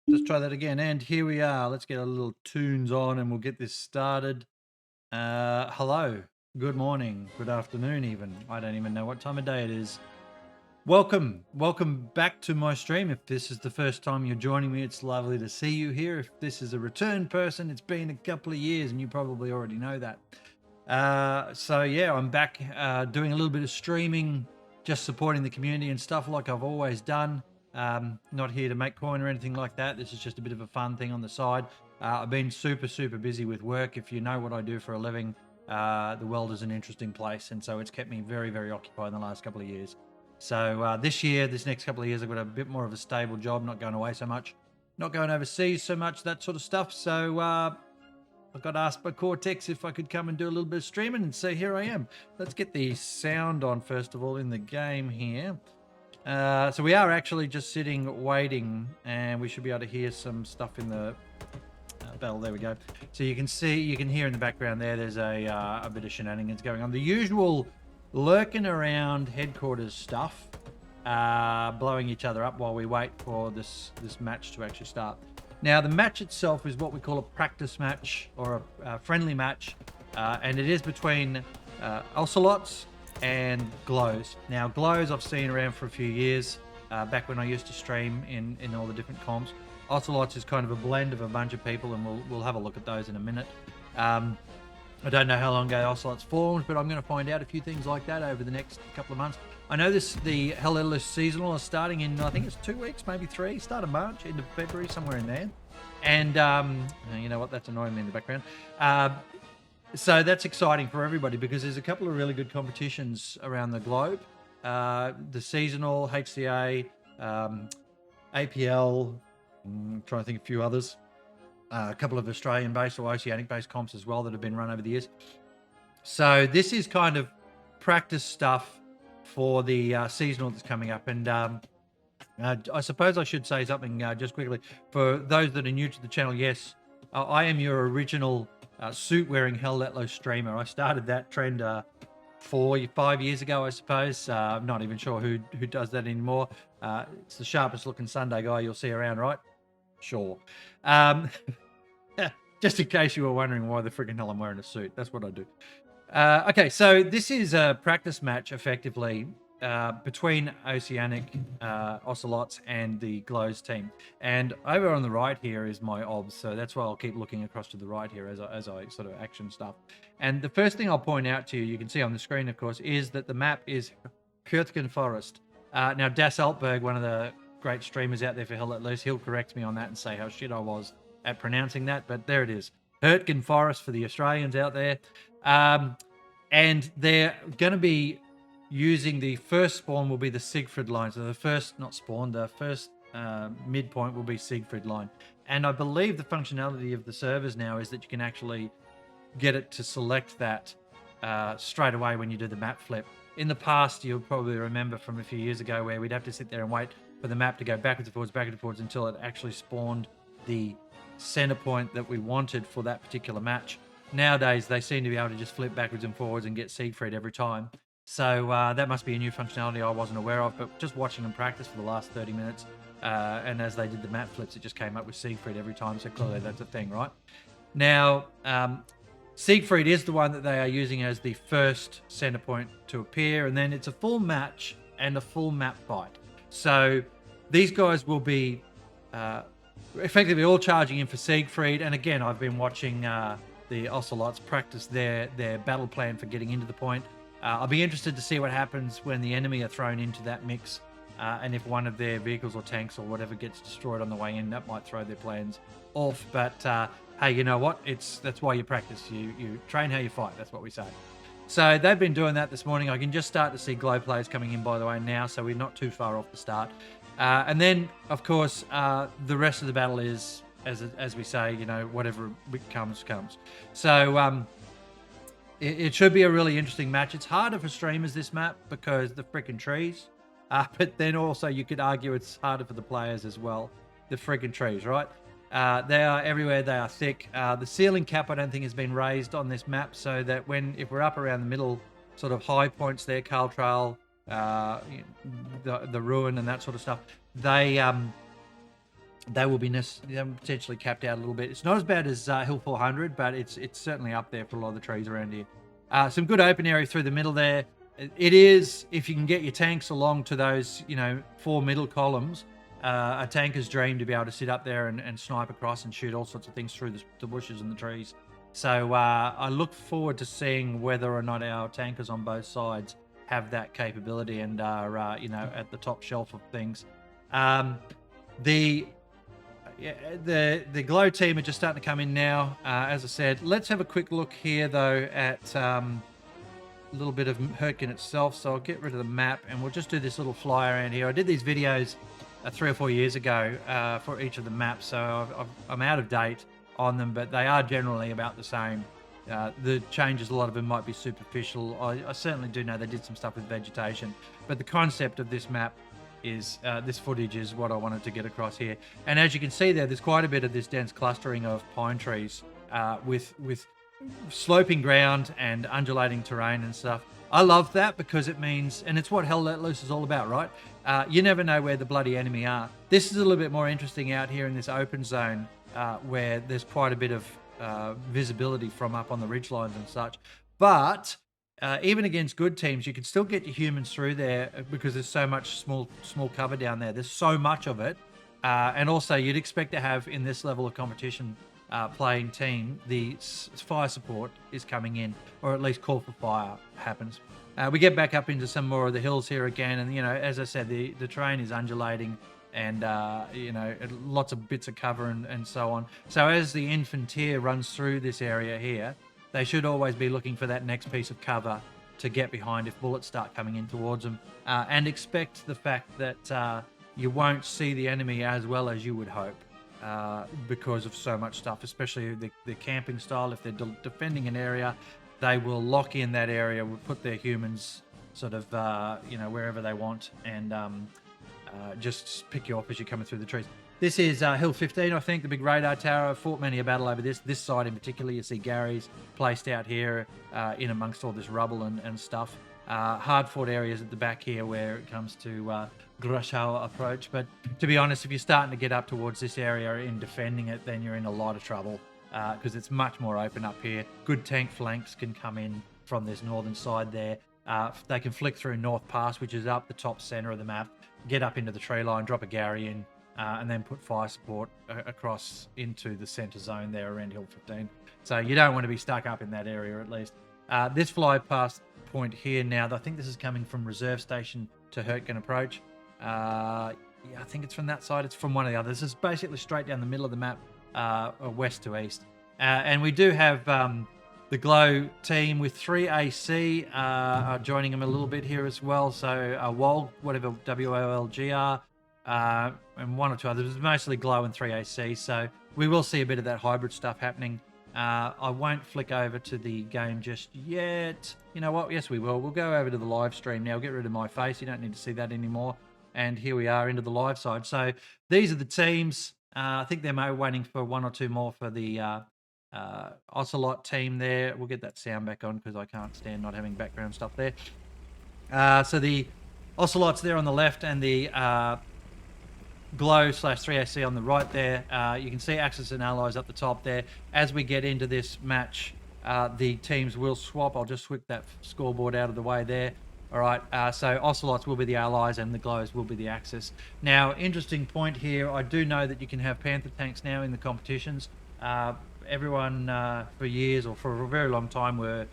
Let's try that again. And here we are. Let's get a little tunes on and we'll get this started. Hello. Good morning. Good afternoon, even. I don't even know what time of day it is. Welcome. Welcome back to my stream. If this is the first time you're joining me, it's lovely to see you here. If this is a return person, it's been a couple of years and you probably already know that. So yeah, I'm back doing a little bit of streaming, just supporting the community and stuff like I've always done. Not here to make coin or anything like that. This is just a bit of a fun thing on the side. I've been super busy with work. If you know what I do for a living, the world is an interesting place, and so it's kept me very occupied in the last couple of years. So this next couple of years, I've got a bit more of a stable job, not going away so much, not going overseas so much, that sort of stuff. So I got asked by Cortex if I could come and do a little bit of streaming, and so here I am. Let's get the sound on first of all in the game here. So we are actually just sitting waiting, and we should be able to hear some stuff in the battle. There we go. So you can hear in the background there's a bit of shenanigans going on. The usual lurking around headquarters stuff, blowing each other up while we wait for this match to actually start. Now, the match itself is what we call a practice match or a friendly match, and it is between Ocelots and Glows. Now, Glows I've seen around for a few years, back when I used to stream in all the different comps. Ocelots is kind of a blend of a bunch of people, and we'll have a look at those in a minute. I don't know how long ago Ocelots formed, but I'm going to find out a few things like that over the next couple of months. I know the Hell Let Loose seasonal is starting in, I think it's 2 weeks, maybe 3, start of March, end of February, somewhere in there. And you know what, that's annoying me in the background. So that's exciting for everybody because there's a couple of really good competitions around the globe. The seasonal, HCA, APL, I'm trying to think of a few others. A couple of Australian-based or Oceanic-based comps as well that have been run over the years. So this is kind of practice stuff for the seasonal that's coming up. And I suppose I should say something just quickly. For those that are new to the channel, yes, I am your original suit-wearing Hell Let Loose streamer. I started that trend 4-5 years ago, I suppose. I'm not even sure who does that anymore. It's the sharpest-looking Sunday guy you'll see around, right? Sure. Just in case you were wondering why the friggin' hell I'm wearing a suit. That's what I do. Okay, so this is a practice match, effectively, between Oceanic Ocelots and the Glows team. And over on the right here is my obs, so that's why I'll keep looking across to the right here as I sort of action stuff. And the first thing I'll point out to you, you can see on the screen, of course, is that the map is Kürtgen Forest. Now, Das Altberg, one of the great streamers out there for Hell Let Loose, he'll correct me on that and say how shit I was at pronouncing that, but there it is. Hurtgen Forest for the Australians out there. And they're going to be using the first spawn will be the Siegfried line. So the first, not spawn, the first midpoint will be Siegfried line. And I believe the functionality of the servers now is that you can actually get it to select that straight away when you do the map flip. In the past, you'll probably remember from a few years ago where we'd have to sit there and wait for the map to go backwards and forwards until it actually spawned the center point that we wanted for that particular match. Nowadays, they seem to be able to just flip backwards and forwards and get Siegfried every time. So that must be a new functionality I wasn't aware of, but just watching them practice for the last 30 minutes, and as they did the map flips, it just came up with Siegfried every time, so clearly that's a thing, right? Now, Siegfried is the one that they are using as the first center point to appear, and then it's a full match and a full map fight. So these guys will be effectively all charging in for Siegfried, and again, I've been watching the Ocelots practice their battle plan for getting into the point. I'll be interested to see what happens when the enemy are thrown into that mix, and if one of their vehicles or tanks or whatever gets destroyed on the way in, that might throw their plans off. But hey, you know what? That's why you practice. You train how you fight. That's what we say. So they've been doing that this morning. I can just start to see glow players coming in, by the way, now, so we're not too far off the start. And then, of course, the rest of the battle is, as we say, you know, whatever comes. So it should be a really interesting match. It's harder for streamers, this map, because the freaking trees. But then also you could argue it's harder for the players as well. The freaking trees, right? They are everywhere. They are thick. The ceiling cap, I don't think, has been raised on this map, so that if we're up around the middle sort of high points there, Carl Trail, the ruin and that sort of stuff, they they will be potentially capped out a little bit. It's not as bad as Hill 400, but it's certainly up there for a lot of the trees around here. Some good open area through the middle there. It is, if you can get your tanks along to those, 4 middle columns, a tanker's dream to be able to sit up there and snipe across and shoot all sorts of things through the bushes and the trees. So I look forward to seeing whether or not our tankers on both sides have that capability and are, at the top shelf of things. The Glow team are just starting to come in now. As I said, let's have a quick look here, though, at a little bit of Hurtgen itself. So I'll get rid of the map, and we'll just do this little fly around here. I did these videos 3 or 4 years ago for each of the maps, so I'm out of date on them, but they are generally about the same. The changes, a lot of them might be superficial. I certainly do know they did some stuff with vegetation, but the concept of this map is this footage is what I wanted to get across here. And as you can see there's quite a bit of this dense clustering of pine trees with sloping ground and undulating terrain and stuff. I love that because it means, and it's what Hell Let Loose is all about, right? You never know where the bloody enemy are. This is a little bit more interesting out here in this open zone where there's quite a bit of visibility from up on the ridge lines and such. But even against good teams, you can still get your humans through there because there's so much small cover down there. There's so much of it. And also you'd expect to have in this level of competition playing team, the fire support is coming in, or at least call for fire happens. We get back up into some more of the hills here again. And, as I said, the terrain is undulating and, lots of bits of cover and so on. So as the Infanteer runs through this area here, they should always be looking for that next piece of cover to get behind if bullets start coming in towards them, and expect the fact that you won't see the enemy as well as you would hope because of so much stuff, especially the camping style. If they're defending an area, they will lock in that area, will put their humans sort of, wherever they want, and just pick you off as you're coming through the trees. This is Hill 15, I think, the big radar tower. I've fought many a battle over this side in particular. You see Gary's placed out here in amongst all this rubble and stuff. Hard fought areas at the back here where it comes to Grashauer approach. But to be honest, if you're starting to get up towards this area in defending it, then you're in a lot of trouble because it's much more open up here. Good tank flanks can come in from this northern side there. They can flick through North Pass, which is up the top center of the map, get up into the tree line, drop a Gary in, and then put fire support across into the center zone there around Hill 15. So you don't want to be stuck up in that area at least. This fly past point here now, I think this is coming from Reserve Station to Hurtgen approach. I think it's from that side. It's from one of the others. It's basically straight down the middle of the map, west to east. And we do have the Glow team with 3 AC joining them a little bit here as well. So WOLG, whatever WOLGR, and 1 or 2 others. It's mostly Glow and 3 AC. So we will see a bit of that hybrid stuff happening. I won't flick over to the game just yet. You know what? Yes, we will. We'll go over to the live stream now. Get rid of my face. You don't need to see that anymore. And here we are into the live side. So these are the teams. I think they're waiting for 1 or 2 more for the Ocelot team there. We'll get that sound back on because I can't stand not having background stuff there. So the Ocelots there on the left and the Glow / 3AC on the right there. You can see Axis and Allies up the top there. As we get into this match, the teams will swap. I'll just whip that scoreboard out of the way there. All right, so Ocelots will be the Allies and the Glows will be the Axis. Now, interesting point here, I do know that you can have Panther tanks now in the competitions. Everyone for years or for a very long time were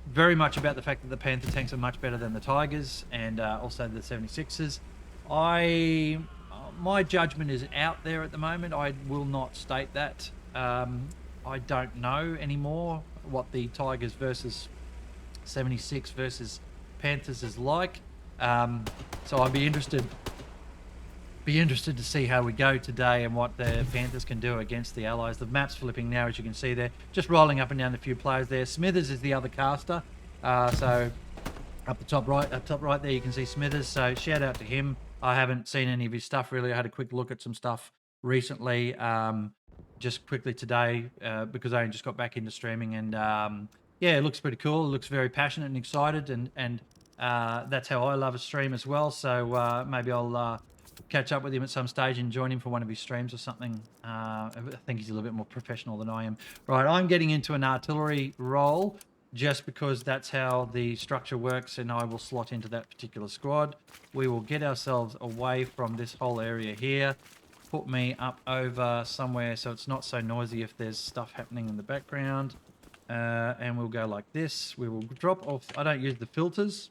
very much about the fact that the Panther tanks are much better than the Tigers and also the 76s. My judgment is out there at the moment. I will not state that. I don't know anymore what the Tigers versus 76 versus Panthers is like. So I'd be interested to see how we go today and what the Panthers can do against the Allies. The map's flipping now, as you can see there. Just rolling up and down a few players there. Smithers is the other caster. So up the top right there, you can see Smithers. So shout out to him. I haven't seen any of his stuff really. I had a quick look at some stuff recently, just quickly today, because I just got back into streaming, and yeah, it looks pretty cool. It looks very passionate and excited, and that's how I love a stream as well. So maybe I'll catch up with him at some stage and join him for one of his streams or something. I think he's a little bit more professional than I am. Right, I'm getting into an artillery role just because that's how the structure works, and I will slot into that particular squad. We will get ourselves away from this whole area here. Put me up over somewhere so it's not so noisy if there's stuff happening in the background. And we'll go like this. We will drop off. I don't use the filters.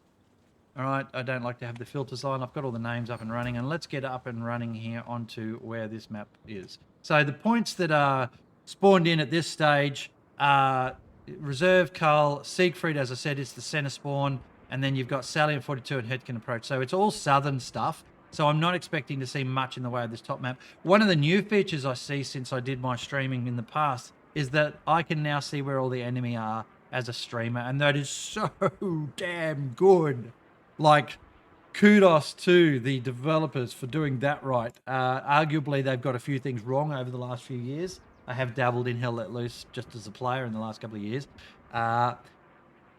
All right, I don't like to have the filters on. I've got all the names up and running, and let's get up and running here onto where this map is. So the points that are spawned in at this stage are Reserve, Carl, Siegfried, as I said, is the center spawn, and then you've got Salient 42 and Hetkin Approach. So it's all southern stuff. So I'm not expecting to see much in the way of this top map. One of the new features I see since I did my streaming in the past is that I can now see where all the enemy are as a streamer, and that is so damn good. Like, kudos to the developers for doing that right. Arguably, they've got a few things wrong over the last few years. I have dabbled in Hell Let Loose just as a player in the last couple of years.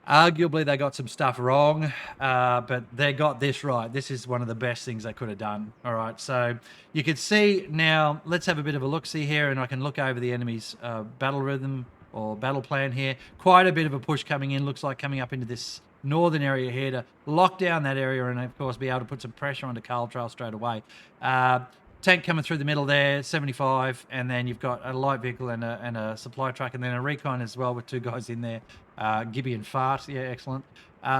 Arguably, they got some stuff wrong, but they got this right. This is one of the best things they could have done. All right, so you can see now, let's have a bit of a look-see here, and I can look over the enemy's battle rhythm or battle plan here. Quite a bit of a push coming in, looks like coming up into this northern area here to lock down that area and, of course, be able to put some pressure onto Carl Trail straight away. Tank coming through the middle there, 75, and then you've got a light vehicle and a supply truck, and then a recon as well with two guys in there, Gibby and Fart. Yeah, excellent.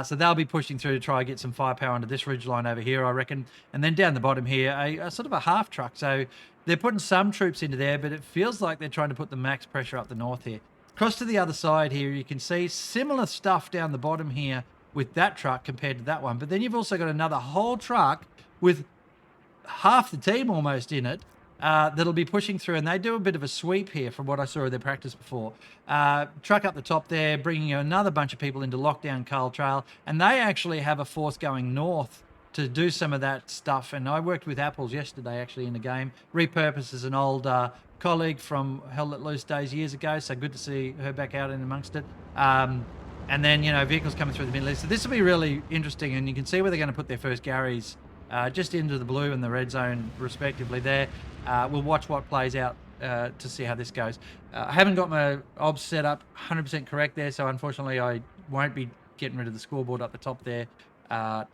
So they'll be pushing through to try and get some firepower onto this ridge line over here, I reckon. And then down the bottom here, a sort of a half truck. So they're putting some troops into there, but it feels like they're trying to put the max pressure up the north here. Across to the other side here, you can see similar stuff down the bottom here with that truck compared to that one. But then you've also got another whole truck with half the team almost in it that'll be pushing through, and they do a bit of a sweep here from what I saw of their practice before. Truck up the top there, bringing another bunch of people into lockdown Carl Trail, and they actually have a force going north to do some of that stuff. And I worked with Apples yesterday actually in the game, repurposed as an old colleague from Hell Let Loose days years ago, so good to see her back out in amongst it. And then, you know, vehicles coming through the middle east. So this will be really interesting, and you can see where they're going to put their first Garys just into the blue and the red zone, respectively there. We'll watch what plays out to see how this goes. I haven't got my obs set up 100% correct there, so unfortunately I won't be getting rid of the scoreboard up the top there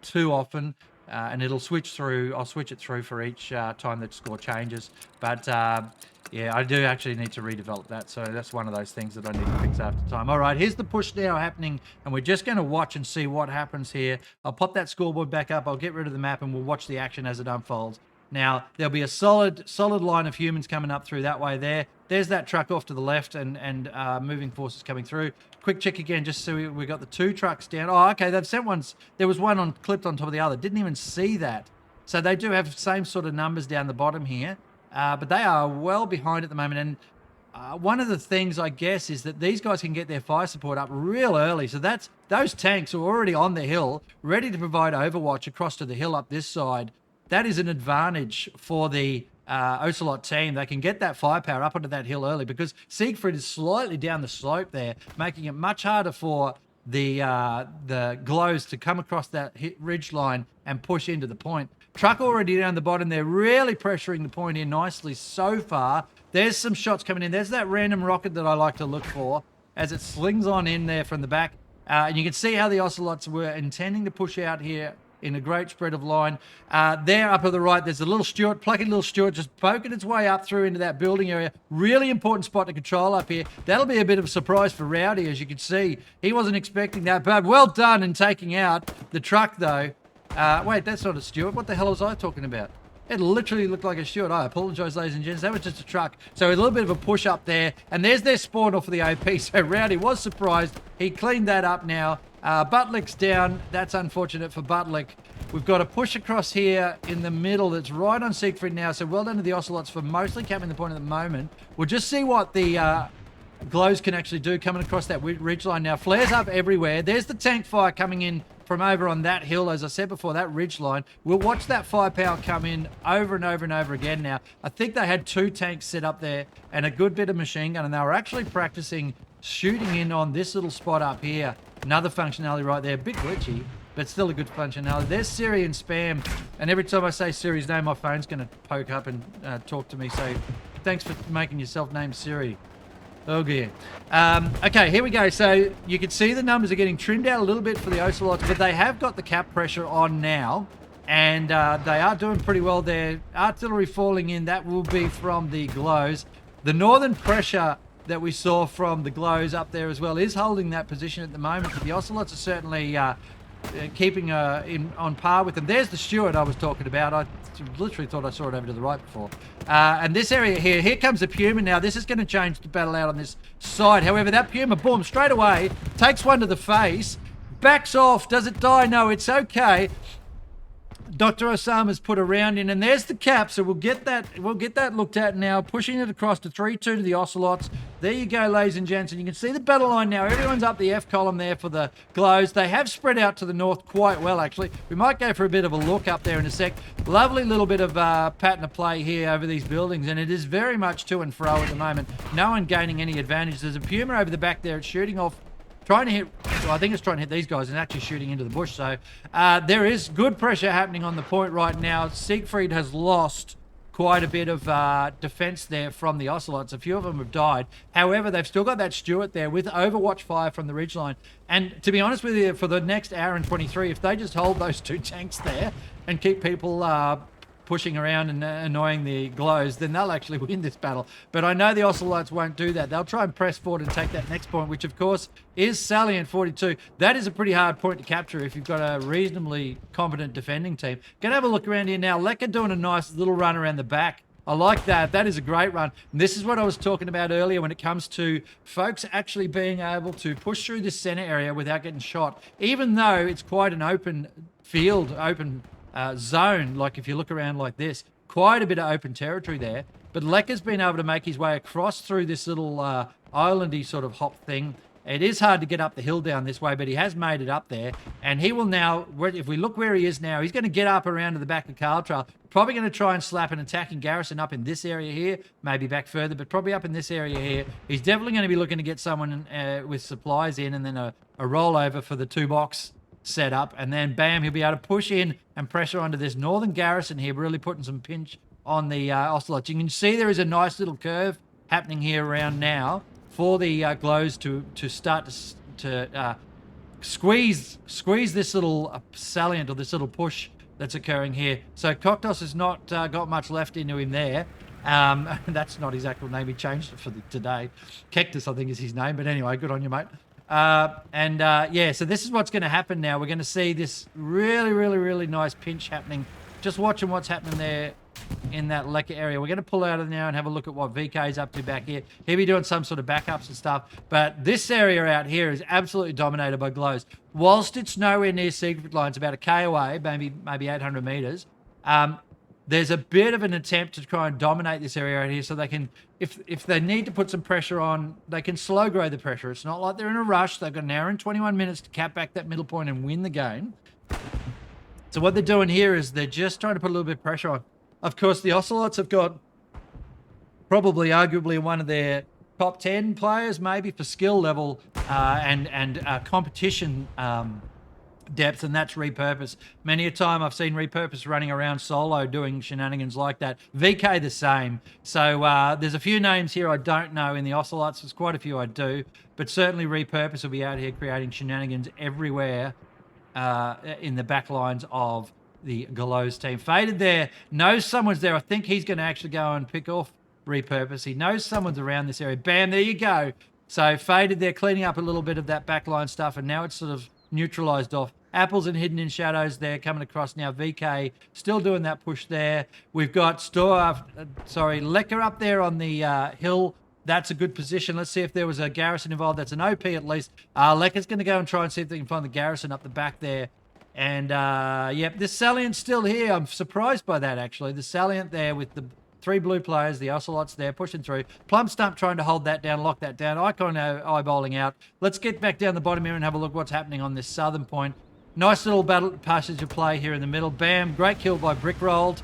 too often. And it'll switch through. I'll switch it through for each time that score changes. But yeah, I do actually need to redevelop that. So that's one of those things that I need to fix after time. All right, here's the push now happening, and we're just going to watch and see what happens here. I'll pop that scoreboard back up. I'll get rid of the map, and we'll watch the action as it unfolds. Now, there'll be a solid line of humans coming up through that way there. There's that truck off to the left and moving forces coming through. Quick check again, just so we got the two trucks down. Oh, okay, they've sent ones. There was one clipped on top of the other. Didn't even see that. So they do have the same sort of numbers down the bottom here. But they are well behind at the moment. And one of the things, I guess, is that these guys can get their fire support up real early. So those tanks are already on the hill, ready to provide overwatch across to the hill up this side. That is an advantage for the Ocelot team. They can get that firepower up onto that hill early because Siegfried is slightly down the slope there, making it much harder for the glows to come across that ridge line and push into the point. Truck already down the bottom. They're really pressuring the point in nicely so far. There's some shots coming in. There's that random rocket that I like to look for as it slings on in there from the back. And you can see how the Ocelots were intending to push out here in a great spread of line. There up at the right, there's a little Stuart, plucky little Stuart, just poking its way up through into that building area. Really important spot to control up here. That'll be a bit of a surprise for Rowdy, as you can see. He wasn't expecting that, but well done in taking out the truck, though. Wait, that's not a Stuart. What the hell was I talking about? It literally looked like a Stuart. I apologise, ladies and gents. That was just a truck. So a little bit of a push up there. And there's their spawn off of the OP. So Rowdy was surprised. He cleaned that up now. Butlick's down. That's unfortunate for Butlick. We've got a push across here in the middle that's right on Siegfried now. So well done to the Ocelots for mostly capping the point at the moment. We'll just see what the glows can actually do coming across that ridgeline now. Flares up everywhere. There's the tank fire coming in from over on that hill, as I said before, that ridgeline. We'll watch that firepower come in over and over and over again now. I think they had two tanks set up there and a good bit of machine gun, and they were actually practicing shooting in on this little spot up here. Another functionality right there, a bit glitchy, but still a good functionality. There's Syrian Spam And every time I say Siri's name, my phone's going to poke up and talk to me. So thanks for making yourself name Siri. Oh, dear. Okay, here we go. So you can see the numbers are getting trimmed out a little bit for the Ocelots, but they have got the cap pressure on now. And they are doing pretty well there. Artillery falling in, that will be from the glows. The northern pressure that we saw from the glows up there as well is holding that position at the moment. But the Ocelots are certainly keeping on par with them. There's the Stewart I was talking about. I literally thought I saw it over to the right before. And this area here comes the Puma now. This is going to change the battle out on this side. However, that Puma, boom, straight away, takes one to the face, backs off. Does it die? No, it's okay. Dr. Osama's put a round in, and there's the cap, so we'll get that looked at now, pushing it across to 3-2 to the Ocelots. There you go, ladies and gents, and you can see the battle line now. Everyone's up the F column there for the glows. They have spread out to the north quite well, actually. We might go for a bit of a look up there in a sec. Lovely little bit of pattern of play here over these buildings, and it is very much to and fro at the moment. No one gaining any advantage. There's a Puma over the back there. It's shooting off, trying to hit, well, I think it's trying to hit these guys and actually shooting into the bush. So there is good pressure happening on the point right now. Siegfried has lost quite a bit of defense there from the Ocelots. A few of them have died. However, they've still got that Stewart there with overwatch fire from the ridgeline. And to be honest with you, for the next hour and 23, if they just hold those two tanks there and keep people pushing around and annoying the glows, then they'll actually win this battle. But I know the Ocelots won't do that. They'll try and press forward and take that next point, which of course is Salient 42. That is a pretty hard point to capture if you've got a reasonably competent defending team. Gonna have a look around here now. Lekka doing a nice little run around the back. I like that. That is a great run. And this is what I was talking about earlier when it comes to folks actually being able to push through this center area without getting shot, even though it's quite an open field, open zone. Like if you look around like this, quite a bit of open territory there. But Lekka's been able to make his way across through this little islandy sort of hop thing. It is hard to get up the hill down this way, but he has made it up there. And he will now, if we look where he is now, he's going to get up around to the back of Carl Trail. Probably going to try and slap an attacking garrison up in this area here, maybe back further, but probably up in this area here. He's definitely going to be looking to get someone with supplies in, and then a rollover for the 2-box setup, and then bam, he'll be able to push in and pressure onto this northern garrison here, really putting some pinch on the Ocelots. You can see there is a nice little curve happening here around now for the glows to start to squeeze this little salient, or this little push that's occurring here. So Koktos has not got much left into him there. That's not his actual name. He changed it for today. Kektus, I think, is his name. But anyway, good on you, mate. Yeah, so this is what's going to happen now. We're going to see this really, really, really nice pinch happening. Just watching what's happening there in that Lekka area. We're going to pull out of now and have a look at what VK is up to back here. He'll be doing some sort of backups and stuff. But this area out here is absolutely dominated by glows. Whilst it's nowhere near secret lines, about a K away, maybe 800 meters, there's a bit of an attempt to try and dominate this area right here, so they can, if they need to put some pressure on, they can slow grow the pressure. It's not like they're in a rush. They've got an hour and 21 minutes to cap back that middle point and win the game. So what they're doing here is they're just trying to put a little bit of pressure on. Of course, the Ocelots have got probably arguably one of their top 10 players, maybe for skill level and competition depth, and that's Repurpose. Many a time I've seen Repurpose running around solo doing shenanigans like that. VK the same. So there's a few names here I don't know in the Ocelots. There's quite a few I do, but certainly Repurpose will be out here creating shenanigans everywhere in the back lines of the Gallows team. Faded there, knows someone's there. I think he's going to actually go and pick off Repurpose. He knows someone's around this area. Bam, there you go. So Faded there, cleaning up a little bit of that backline stuff, and now it's sort of neutralized off. Apples and Hidden in Shadows there coming across now. VK still doing that push there. We've got Lekka up there on the hill. That's a good position. Let's see if there was a garrison involved. That's an OP at least. Lekka's going to go and try and see if they can find the garrison up the back there. And, yep, this Salient's still here. I'm surprised by that, actually. The Salient there with the 3 blue players, the Ocelots there pushing through. Plum Stump trying to hold that down, lock that down. Icon eyeballing out. Let's get back down the bottom here and have a look what's happening on this southern point. Nice little battle passage of play here in the middle. Bam, great kill by Brickrolled.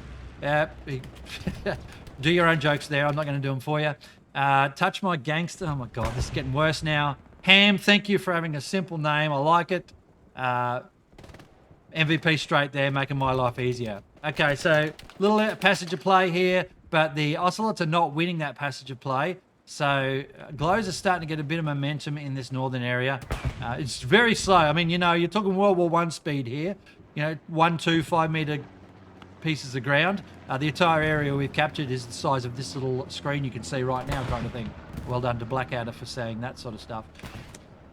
Do your own jokes there. I'm not going to do them for you. Touch My Gangster. Oh, my God, this is getting worse now. Ham, thank you for having a simple name. I like it. MVP straight there, making my life easier. Okay, so little passage of play here, but the Ocelots are not winning that passage of play. So Glows are starting to get a bit of momentum in this northern area. It's very slow. I mean, you know, you're talking World War I speed here. You know, 1, 2, 5 meter pieces of ground. The entire area we've captured is the size of this little screen you can see right now, kind of thing. Well done to Blackadder for saying that sort of stuff.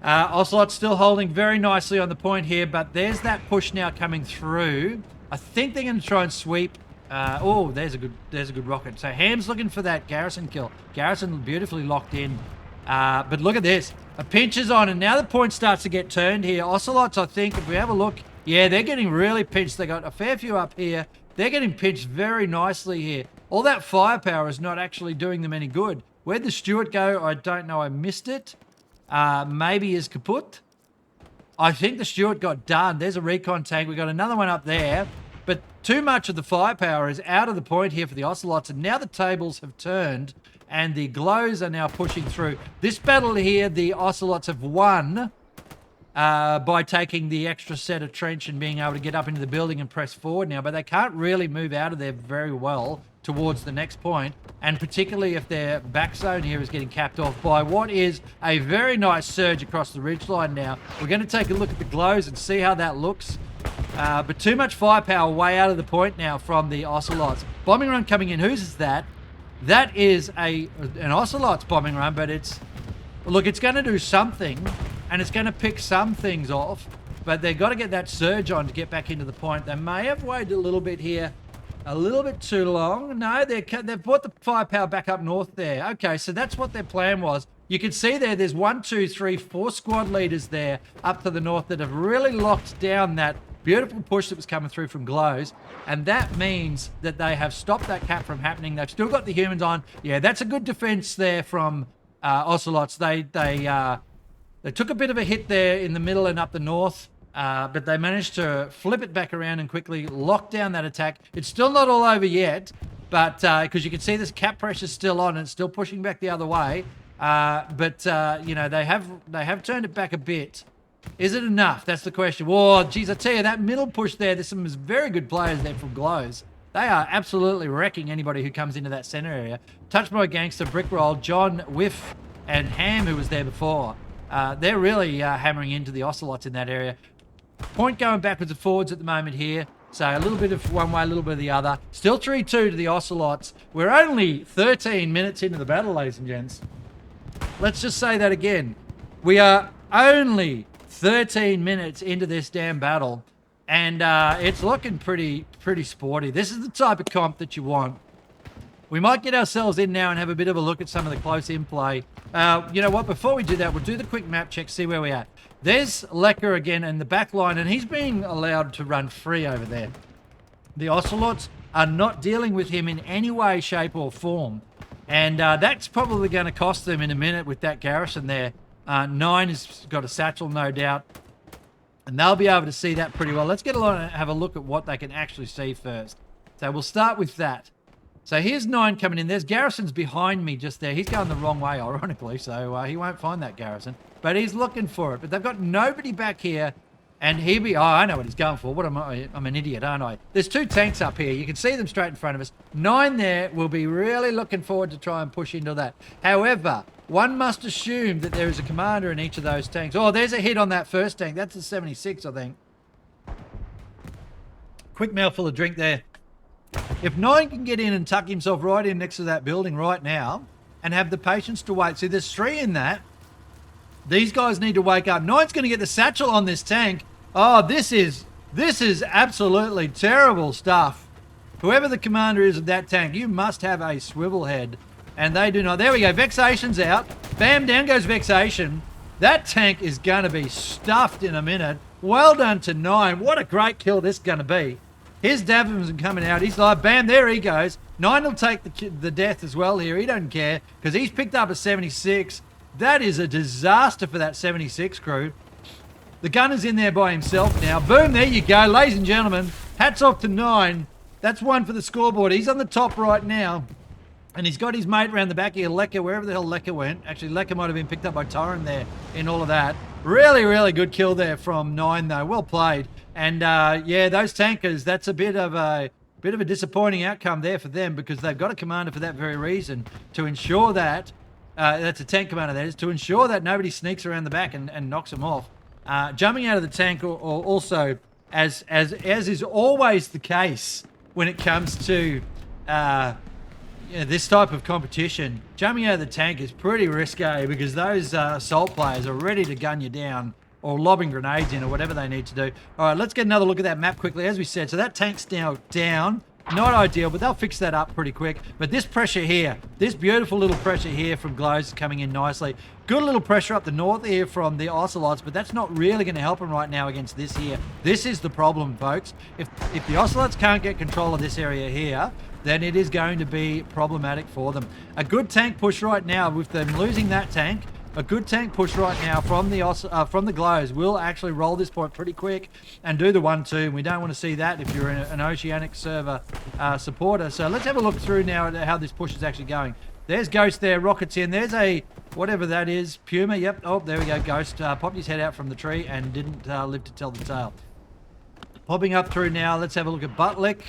Ocelot's still holding very nicely on the point here, but there's that push now coming through. I think they're going to try and sweep. Oh, there's a good rocket. So Ham's looking for that Garrison kill. Garrison beautifully locked in. But look at this. A pinch is on, and now the point starts to get turned here. Ocelots, I think, if we have a look, yeah, they're getting really pinched. They got a fair few up here. They're getting pinched very nicely here. All that firepower is not actually doing them any good. Where'd the Stuart go? I don't know. I missed it. Maybe is kaput. I think the Stuart got done. There's a recon tank. We got another one up there. But too much of the firepower is out of the point here for the Ocelots. And now the tables have turned and the Glows are now pushing through. This battle here, the Ocelots have won by taking the extra set of trench and being able to get up into the building and press forward now. But they can't really move out of there very well towards the next point, and particularly if their back zone here is getting capped off by what is a very nice surge across the ridgeline now. We're going to take a look at the Glows and see how that looks. But too much firepower way out of the point now from the Ocelots. Bombing run coming in. Whose is that? That is an Ocelot's bombing run, but it's going to do something, and it's going to pick some things off, but they've got to get that surge on to get back into the point. They may have waited a little bit here. A little bit too long. No, they've brought the firepower back up north there. Okay, so that's what their plan was. You can see there's 1, 2, 3, 4 squad leaders there up to the north that have really locked down that beautiful push that was coming through from Glows. And that means that they have stopped that cap from happening. They've still got the humans on. Yeah, that's a good defense there from Ocelots. They took a bit of a hit there in the middle and up the north. But they managed to flip it back around and quickly lock down that attack. It's still not all over yet, but because you can see this cap pressure still on and it's still pushing back the other way. You know, they have turned it back a bit. Is it enough? That's the question. Oh, geez, I tell you, that middle push there, there's some very good players there from Glows. They are absolutely wrecking anybody who comes into that center area. Touch by Gangster, Brickroll, John, Whiff, and Ham, who was there before. They're really hammering into the Ocelots in that area. Point going backwards and forwards at the moment here. So a little bit of one way, a little bit of the other. Still 3-2 to the Ocelots. We're only 13 minutes into the battle, ladies and gents. Let's just say that again. We are only 13 minutes into this damn battle. And it's looking pretty sporty. This is the type of comp that you want. We might get ourselves in now and have a bit of a look at some of the close in play. You know what? Before we do that, we'll do the quick map check, see where we're at. There's Lecker again in the back line, and he's being allowed to run free over there. The Ocelots are not dealing with him in any way, shape, or form. And that's probably going to cost them in a minute with that garrison there. 9 has got a satchel, no doubt. And they'll be able to see that pretty well. Let's get along and have a look at what they can actually see first. So we'll start with that. So here's 9 coming in. There's Garrison's behind me just there. He's going the wrong way, ironically, so he won't find that Garrison. But he's looking for it. But they've got nobody back here. And oh, I know what he's going for. What am I? I'm an idiot, aren't I? There's 2 tanks up here. You can see them straight in front of us. 9 there will be really looking forward to try and push into that. However, one must assume that there is a commander in each of those tanks. Oh, there's a hit on that first tank. That's a 76, I think. Quick mouthful of drink there. If 9 can get in and tuck himself right in next to that building right now and have the patience to wait. See, there's 3 in that. These guys need to wake up. 9's going to get the satchel on this tank. Oh, this is absolutely terrible stuff. Whoever the commander is of that tank, you must have a swivel head. And they do not. There we go. Vexation's out. Bam, down goes Vexation. That tank is going to be stuffed in a minute. Well done to 9. What a great kill this is going to be. Here's Davenport coming out. He's like, bam, there he goes. 9 will take the death as well here. He doesn't care because he's picked up a 76. That is a disaster for that 76 crew. The gunner's in there by himself now. Boom, there you go. Ladies and gentlemen, hats off to 9. That's 1 for the scoreboard. He's on the top right now. And he's got his mate around the back here, Lecker, wherever the hell Lecker went. Actually, Lecker might have been picked up by Torren there in all of that. Really, really good kill there from 9, though. Well played. And, yeah, those tankers, that's a bit of a Bit of a disappointing outcome there for them because they've got a commander for that very reason to ensure that, that's a tank commander that is, to ensure that nobody sneaks around the back and knocks them off. Jumping out of the tank or also, as is always the case when it comes to this type of competition, jumping out of the tank is pretty risque because those assault players are ready to gun you down or lobbing grenades in or whatever they need to do. All right, let's get another look at that map quickly. As we said, so that tank's now down. Not ideal, but they'll fix that up pretty quick. But this pressure here, this beautiful little pressure here from Glows coming in nicely. Good little pressure up the north here from the Ocelots, but that's not really going to help them right now against this here. This is the problem, folks. If the Ocelots can't get control of this area here, then it is going to be problematic for them. A good tank push right now with them losing that tank. A good tank push right now from the Glows will actually roll this point pretty quick and do the 1-2. We don't want to see that if you're an Oceanic server supporter. So let's have a look through now at how this push is actually going. There's Ghost there, rockets in. There's a, whatever that is, Puma. Yep, oh, there we go, Ghost. Popped his head out from the tree and didn't live to tell the tale. Popping up through now, let's have a look at Buttlick.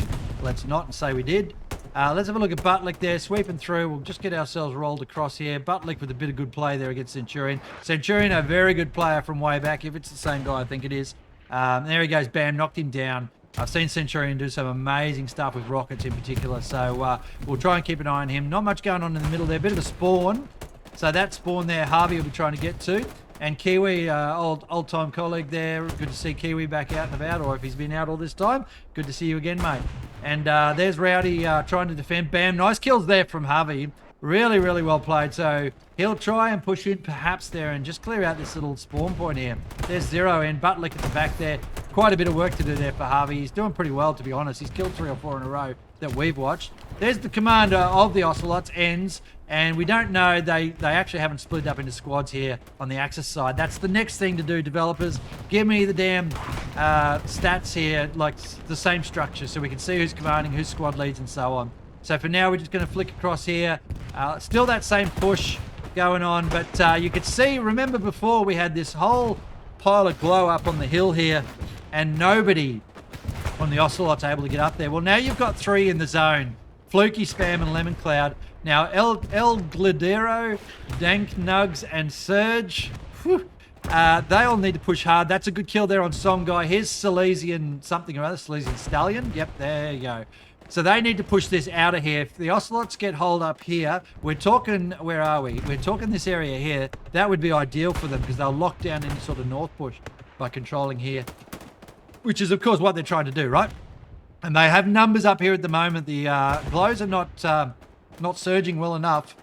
Let's not say we did. Let's have a look at Buttlick there, sweeping through. We'll just get ourselves rolled across here. Buttlick with a bit of good play there against Centurion. Centurion, a very good player from way back, if it's the same guy, I think it is. There he goes, bam, knocked him down. I've seen Centurion do some amazing stuff with rockets in particular, so we'll try and keep an eye on him. Not much going on in the middle there, bit of a spawn. So that spawn there, Harvey will be trying to get to. And Kiwi, old-time colleague there, good to see Kiwi back out and about, or if he's been out all this time, good to see you again, mate. And there's Rowdy trying to defend. Bam, nice kills there from Harvey. Really, really well played. So he'll try and push in perhaps there and just clear out this little spawn point here. There's Zero in, Buttlick at the back there. Quite a bit of work to do there for Harvey. He's doing pretty well, to be honest. He's killed 3 or 4 in a row that we've watched. There's the commander of the Ocelots, Ends. And we don't know, they actually haven't split up into squads here on the Axis side. That's the next thing to do, developers. Give me the damn stats here, like the same structure, so we can see who's commanding, who's squad leads, and so on. So for now, we're just going to flick across here. Still that same push going on, but you could see, remember before we had this whole pile of glow up on the hill here, and nobody on the Ocelot's able to get up there. Well, now you've got 3 in the zone. Fluky, Spam, and Lemon Cloud. Now, El Glidero, Dank Nugs, and Surge, they all need to push hard. That's a good kill there on Song Guy. Here's Silesian something or other, Silesian Stallion. Yep, there you go. So they need to push this out of here. If the Ocelots get hold up here, we're talking, where are we? We're talking this area here. That would be ideal for them because they'll lock down any sort of north push by controlling here, which is, of course, what they're trying to do, right? And they have numbers up here at the moment. The Glows are not surging well enough,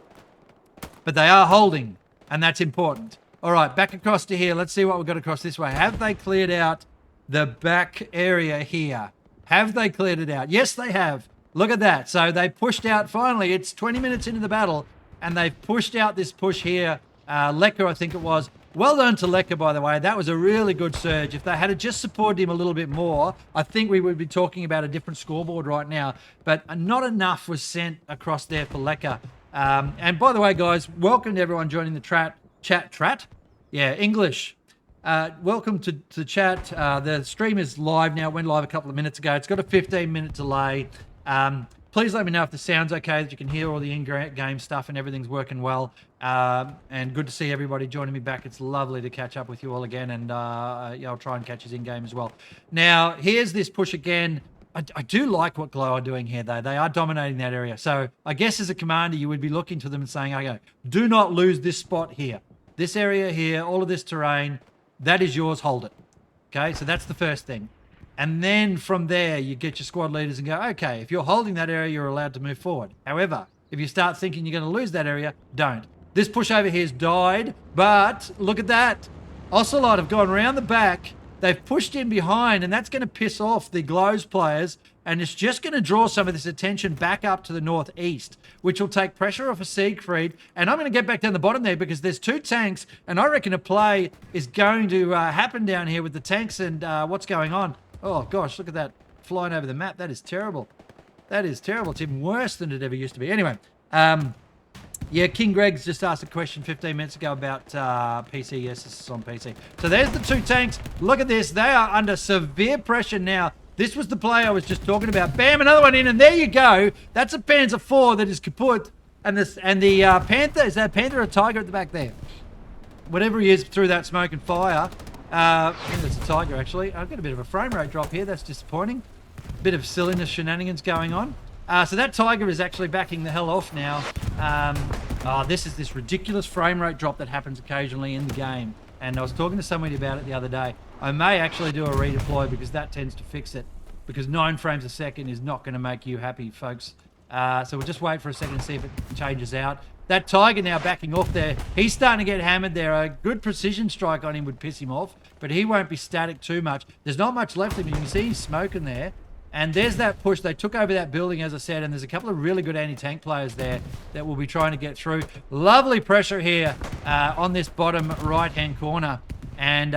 but they are holding, and that's important. All right, back across to here. Let's see what we've got across this way. Have they cleared out the back area here? Have they cleared it out? Yes, they have. Look at that. So they pushed out, finally, it's 20 minutes into the battle, and they've pushed out this push here. Lekka, I think it was. Well done to Lekka, by the way. That was a really good surge. If they had just supported him a little bit more, I think we would be talking about a different scoreboard right now. But not enough was sent across there for Lekka. And by the way, guys, welcome to everyone joining the chat. Yeah, English. Welcome to the chat. The stream is live now. It went live a couple of minutes ago. It's got a 15-minute delay. Please let me know if the sound's okay, that you can hear all the in-game stuff and everything's working well. And good to see everybody joining me back. It's lovely to catch up with you all again, and yeah, I'll try and catch us in-game as well. Now, here's this push again. I do like what Glow are doing here, though. They are dominating that area. So I guess as a commander, you would be looking to them and saying, okay, do not lose this spot here. This area here, all of this terrain, that is yours, hold it. Okay, so that's the first thing. And then from there, you get your squad leaders and go, okay, if you're holding that area, you're allowed to move forward. However, if you start thinking you're going to lose that area, don't. This push over here has died, but look at that. Ocelot have gone around the back. They've pushed in behind, and that's going to piss off the Glows players, and it's just going to draw some of this attention back up to the northeast, which will take pressure off of Siegfried. And I'm going to get back down the bottom there because there's 2 tanks, and I reckon a play is going to happen down here with the tanks and what's going on. Oh, gosh, look at that flying over the map. That is terrible. That is terrible. It's even worse than it ever used to be. Anyway, yeah, King Greg's just asked a question 15 minutes ago about PC. Yes, this is on PC. So there's the 2 tanks. Look at this. They are under severe pressure now. This was the play I was just talking about. Bam, another one in, and there you go. That's a Panzer IV that is kaput. And the Panther, is that a Panther or a Tiger at the back there? Whatever he is through that smoke and fire. I think it's a Tiger, actually. I've got a bit of a frame rate drop here. That's disappointing. Bit of silliness shenanigans going on. So that Tiger is actually backing the hell off now. This is this ridiculous frame rate drop that happens occasionally in the game. And I was talking to somebody about it the other day. I may actually do a redeploy because that tends to fix it. Because 9 frames a second is not going to make you happy, folks. So we'll just wait for a second and see if it changes out. That Tiger now backing off there. He's starting to get hammered there. A good precision strike on him would piss him off. But he won't be static too much. There's not much left of him. You can see he's smoking there. And there's that push. They took over that building, as I said, and there's a couple of really good anti-tank players there that will be trying to get through. Lovely pressure here on this bottom right-hand corner. And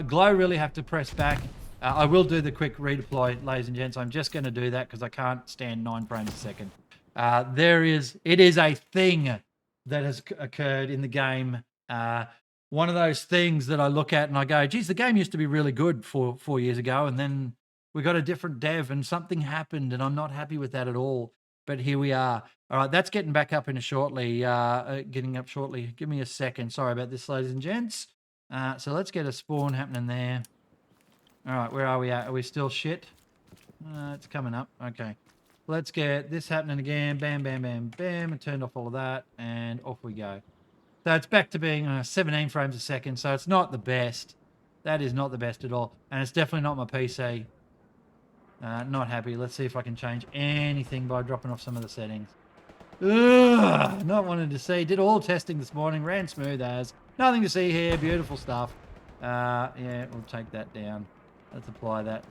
Glow really have to press back. I will do the quick redeploy, ladies and gents. I'm just going to do that because I can't stand 9 frames a second. It is a thing that has occurred in the game. One of those things that I look at and I go, geez, the game used to be really good 4 years ago, and then we got a different dev and something happened and I'm not happy with that at all. But here we are. All right, that's getting back up in shortly. Getting up shortly. Give me a second. Sorry about this, ladies and gents. So let's get a spawn happening there. All right, where are we at? Are we still shit? It's coming up. Okay. Let's get this happening again. Bam, bam, bam, bam. And turned off all of that. And off we go. So it's back to being 17 frames a second. So it's not the best. That is not the best at all. And it's definitely not my PC. Not happy. Let's see if I can change anything by dropping off some of the settings. Ugh, not wanting to see. Did all testing this morning. Ran smooth as. Nothing to see here. Beautiful stuff. Yeah, we'll take that down. Let's apply that.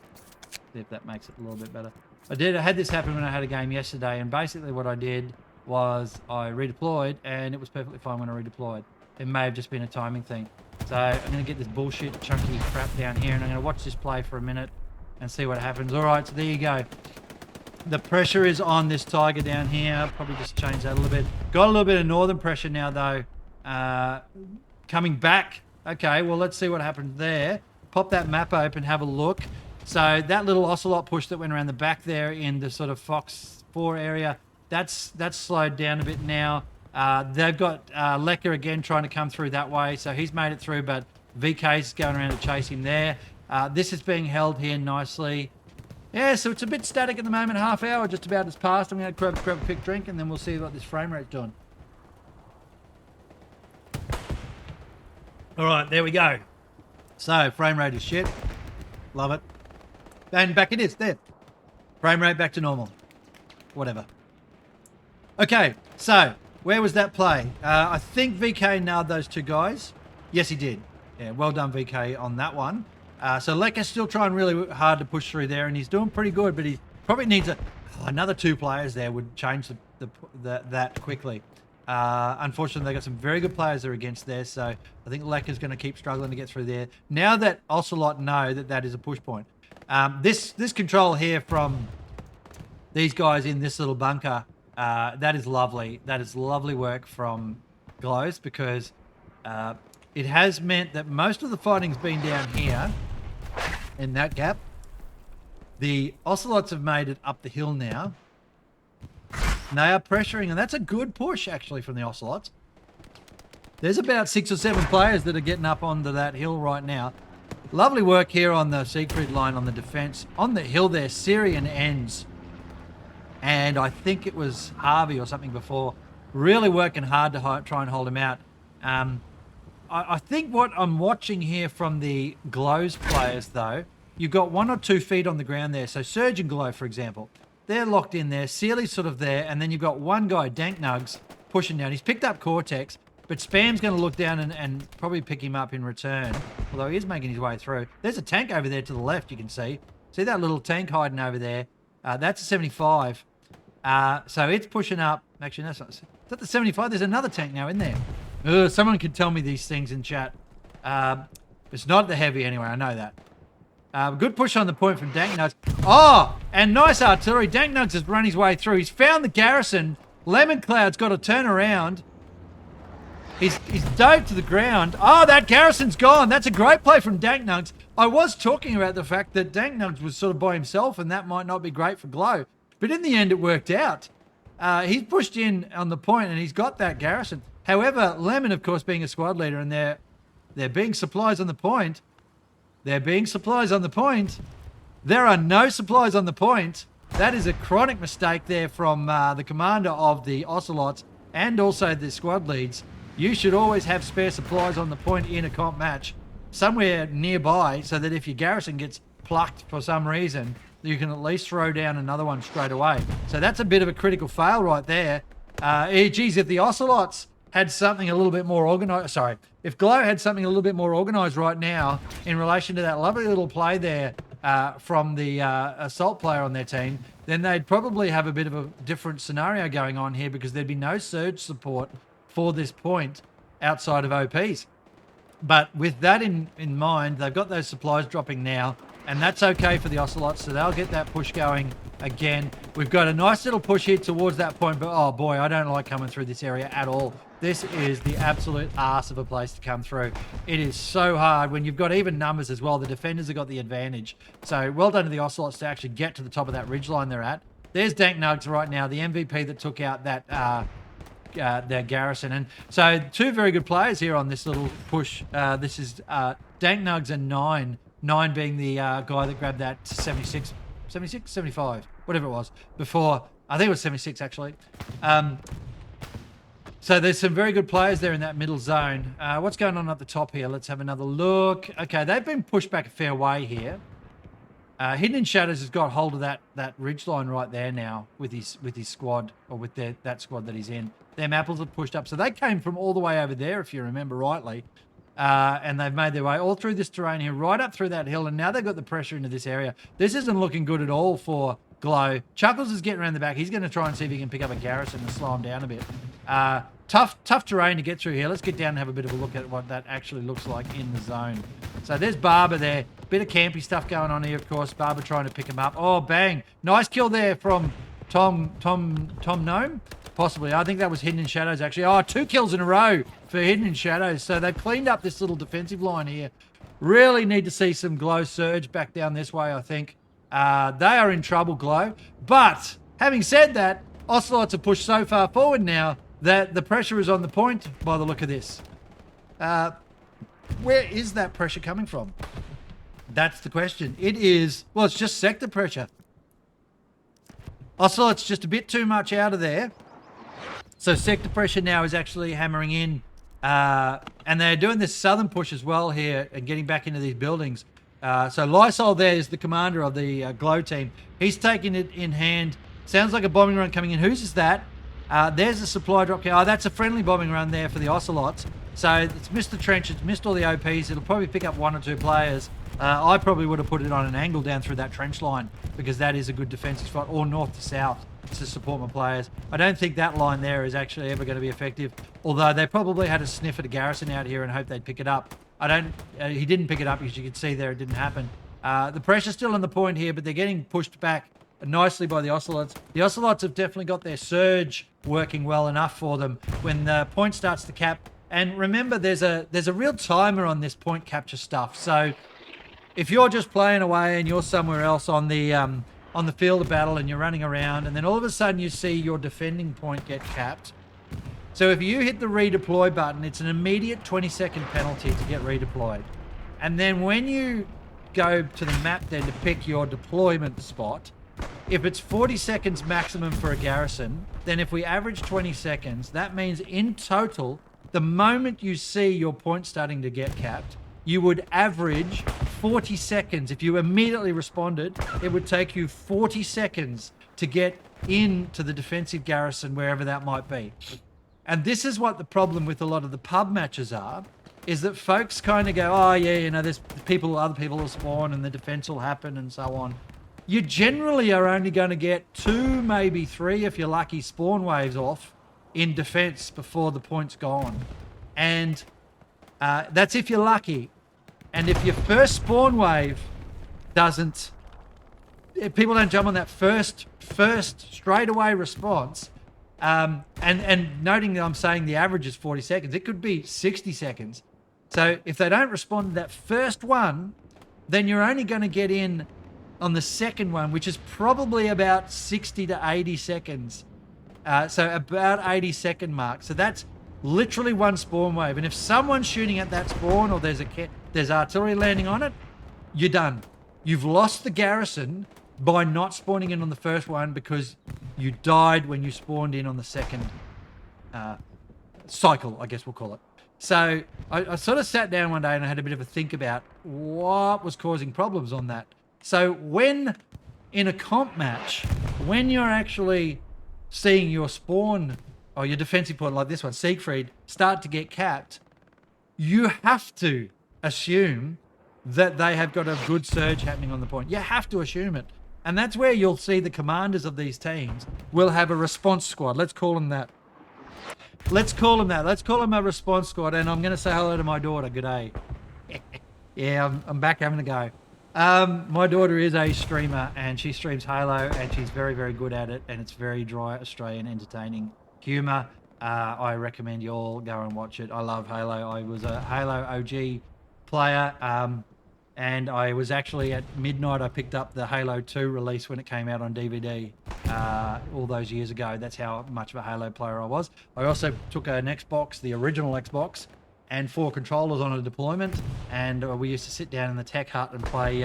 See if that makes it a little bit better. I had this happen when I had a game yesterday, and basically what I did was I redeployed, and it was perfectly fine when I redeployed. It may have just been a timing thing. So I'm going to get this bullshit chunky crap down here, and I'm going to watch this play for a minute and see what happens. All right, so there you go. The pressure is on this Tiger down here. Probably just change that a little bit. Got a little bit of northern pressure now, though. Coming back. Okay, well, let's see what happens there. Pop that map open, have a look. So that little Ocelot push that went around the back there in the sort of Fox 4 area, that's slowed down a bit now. They've got Lecker again trying to come through that way, so he's made it through, but VK's going around to chase him there. This is being held here nicely. Yeah, so it's a bit static at the moment. Half hour just about has passed. I'm going to grab a quick drink, and then we'll see what this frame rate's doing. All right, there we go. So, frame rate is shit. Love it. And back it is, there. Frame rate back to normal. Whatever. Okay, so, where was that play? I think VK nailed those 2 guys. Yes, he did. Yeah, well done, VK, on that one. So, Lekka's still trying really hard to push through there, and he's doing pretty good, but he probably needs another 2 players there would change that quickly. Unfortunately, they got some very good players there against there, so I think Lekka's going to keep struggling to get through there. Now that Ocelot know that is a push point. This control here from these guys in this little bunker, that is lovely. That is lovely work from Glows, because it has meant that most of the fighting's been down here in that gap. The Ocelots have made it up the hill now. And they are pressuring, and that's a good push, actually, from the Ocelots. There's about 6 or 7 players that are getting up onto that hill right now. Lovely work here on the Siegfried line on the defense. On the hill there, Syrian ends. And I think it was Harvey or something before. Really working hard to try and hold him out. I think what I'm watching here from the Glows players, though, you've got 1 or 2 feet on the ground there. So Surge and Glow, for example. They're locked in there. Sealy's sort of there. And then you've got one guy, Dank Nugs, pushing down. He's picked up Cortex, but Spam's going to look down and probably pick him up in return. Although he is making his way through. There's a tank over there to the left, you can see. See that little tank hiding over there? That's a 75. So it's pushing up. Actually, that's not... Is that the 75? There's another tank now in there. Ugh, someone can tell me these things in chat. It's not the heavy anyway, I know that. Good push on the point from Dank Nugs. Oh, and nice artillery. Dank Nugs has run his way through. He's found the garrison. Lemon Cloud's got to turn around. He's stove to the ground. Oh, that garrison's gone. That's a great play from Dank Nugs. I was talking about the fact that Dank Nugs was sort of by himself, and that might not be great for Glow. But in the end, it worked out. He's pushed in on the point, and he's got that garrison. However, Lemon, of course, being a squad leader, and they're being supplies on the point. They're being supplies on the point. There are no supplies on the point. That is a chronic mistake there from the commander of the Ocelots and also the squad leads. You should always have spare supplies on the point in a comp match somewhere nearby so that if your garrison gets plucked for some reason, you can at least throw down another one straight away. So that's a bit of a critical fail right there. Geez, if the Ocelots had something a little bit more organised, sorry, if Glow had something a little bit more organised right now in relation to that lovely little play there from the assault player on their team, then they'd probably have a bit of a different scenario going on here because there'd be no surge support for this point outside of OPs. But with that in mind, they've got those supplies dropping now, and that's okay for the Ocelots, so they'll get that push going again. We've got a nice little push here towards that point, but oh boy, I don't like coming through this area at all. This is the absolute arse of a place to come through. It is so hard when you've got even numbers as well. The defenders have got the advantage. So well done to the Ocelots to actually get to the top of that ridgeline they're at. There's Dank Nugs right now, the MVP that took out that their garrison. And so two very good players here on this little push. This is Dank Nugs and Nine. Nine being the guy that grabbed that 76, 75, whatever it was before. I think it was 76 actually. So there's some very good players there in that middle zone. What's going on at the top here? Let's have another look. Okay, they've been pushed back a fair way here. Hidden in Shadows has got hold of that ridgeline right there now with his squad, or with that squad that he's in. Them apples have pushed up. So they came from all the way over there, if you remember rightly. And they've made their way all through this terrain here, right up through that hill, and now they've got the pressure into this area. This isn't looking good at all for Glow. Chuckles is getting around the back. He's going to try and see if he can pick up a garrison and slow him down a bit. Tough terrain to get through here. Let's get down and have a bit of a look at what that actually looks like in the zone. So there's Barber there. Bit of campy stuff going on here, of course. Barber trying to pick him up. Oh, bang. Nice kill there from Tom Gnome. Possibly. I think that was Hidden in Shadows, actually. Oh, 2 kills in a row for Hidden in Shadows. So they've cleaned up this little defensive line here. Really need to see some Glow surge back down this way, I think. They are in trouble, Glow. But having said that, Ocelots have pushed so far forward now that the pressure is on the point by the look of this. Where is that pressure coming from? That's the question. It is, well, it's just sector pressure. Ocelots just a bit too much out of there. So sector pressure now is actually hammering in. And they're doing this southern push as well here and getting back into these buildings. So Lysol there is the commander of the Glow team. He's taking it in hand. Sounds like a bombing run coming in. Whose is that? There's a supply drop. Oh, that's a friendly bombing run there for the Ocelots. So it's missed the trench. It's missed all the OPs. It'll probably pick up 1 or 2 players. I probably would have put it on an angle down through that trench line because that is a good defensive spot, or north to south to support my players. I don't think that line there is actually ever going to be effective, although they probably had a sniff at a garrison out here and hope they'd pick it up. He didn't pick it up, because you can see there it didn't happen. The pressure's still on the point here, but they're getting pushed back nicely by the Ocelots. The Ocelots have definitely got their surge working well enough for them when the point starts to cap. And remember, there's a real timer on this point capture stuff. So if you're just playing away and you're somewhere else on the field of battle and you're running around, and then all of a sudden you see your defending point get capped. So if you hit the redeploy button, it's an immediate 20-second penalty to get redeployed. And then when you go to the map then to pick your deployment spot, if it's 40 seconds maximum for a garrison, then if we average 20 seconds, that means in total, the moment you see your point starting to get capped, you would average 40 seconds. If you immediately responded, it would take you 40 seconds to get into the defensive garrison, wherever that might be. And this is what the problem with a lot of the pub matches are, is that folks kind of go, oh yeah, you know, there's other people will spawn and the defense will happen and so on. You generally are only going to get 2, maybe 3, if you're lucky, spawn waves off in defense before the point's gone. And that's if you're lucky. And if your first spawn wave doesn't, if people don't jump on that first straightaway response, And noting that I'm saying the average is 40 seconds, it could be 60 seconds. So if they don't respond to that first one, then you're only going to get in on the second one, which is probably about 60 to 80 seconds. So about 80-second mark. So that's literally one spawn wave. And if someone's shooting at that spawn, or there's artillery landing on it, you're done. You've lost the garrison by not spawning in on the first one because you died when you spawned in on the second cycle, I guess we'll call it. So I sort of sat down one day and I had a bit of a think about what was causing problems on that. So when in a comp match, when you're actually seeing your spawn or your defensive point like this one, Siegfried, start to get capped, you have to assume that they have got a good surge happening on the point. You have to assume it. And that's where you'll see the commanders of these teams will have a response squad. Let's call them that. Let's call them that. Let's call them a response squad. And I'm going to say hello to my daughter. Good day. Yeah, I'm back having a go. My daughter is a streamer and she streams Halo and she's very, very good at it. And it's very dry Australian entertaining humor. I recommend you all go and watch it. I love Halo. I was a Halo OG player. And I was actually at midnight, I picked up the Halo 2 release when it came out on DVD all those years ago. That's how much of a Halo player I was. I also took an Xbox, the original Xbox, and 4 controllers on a deployment. And we used to sit down in the tech hut and play,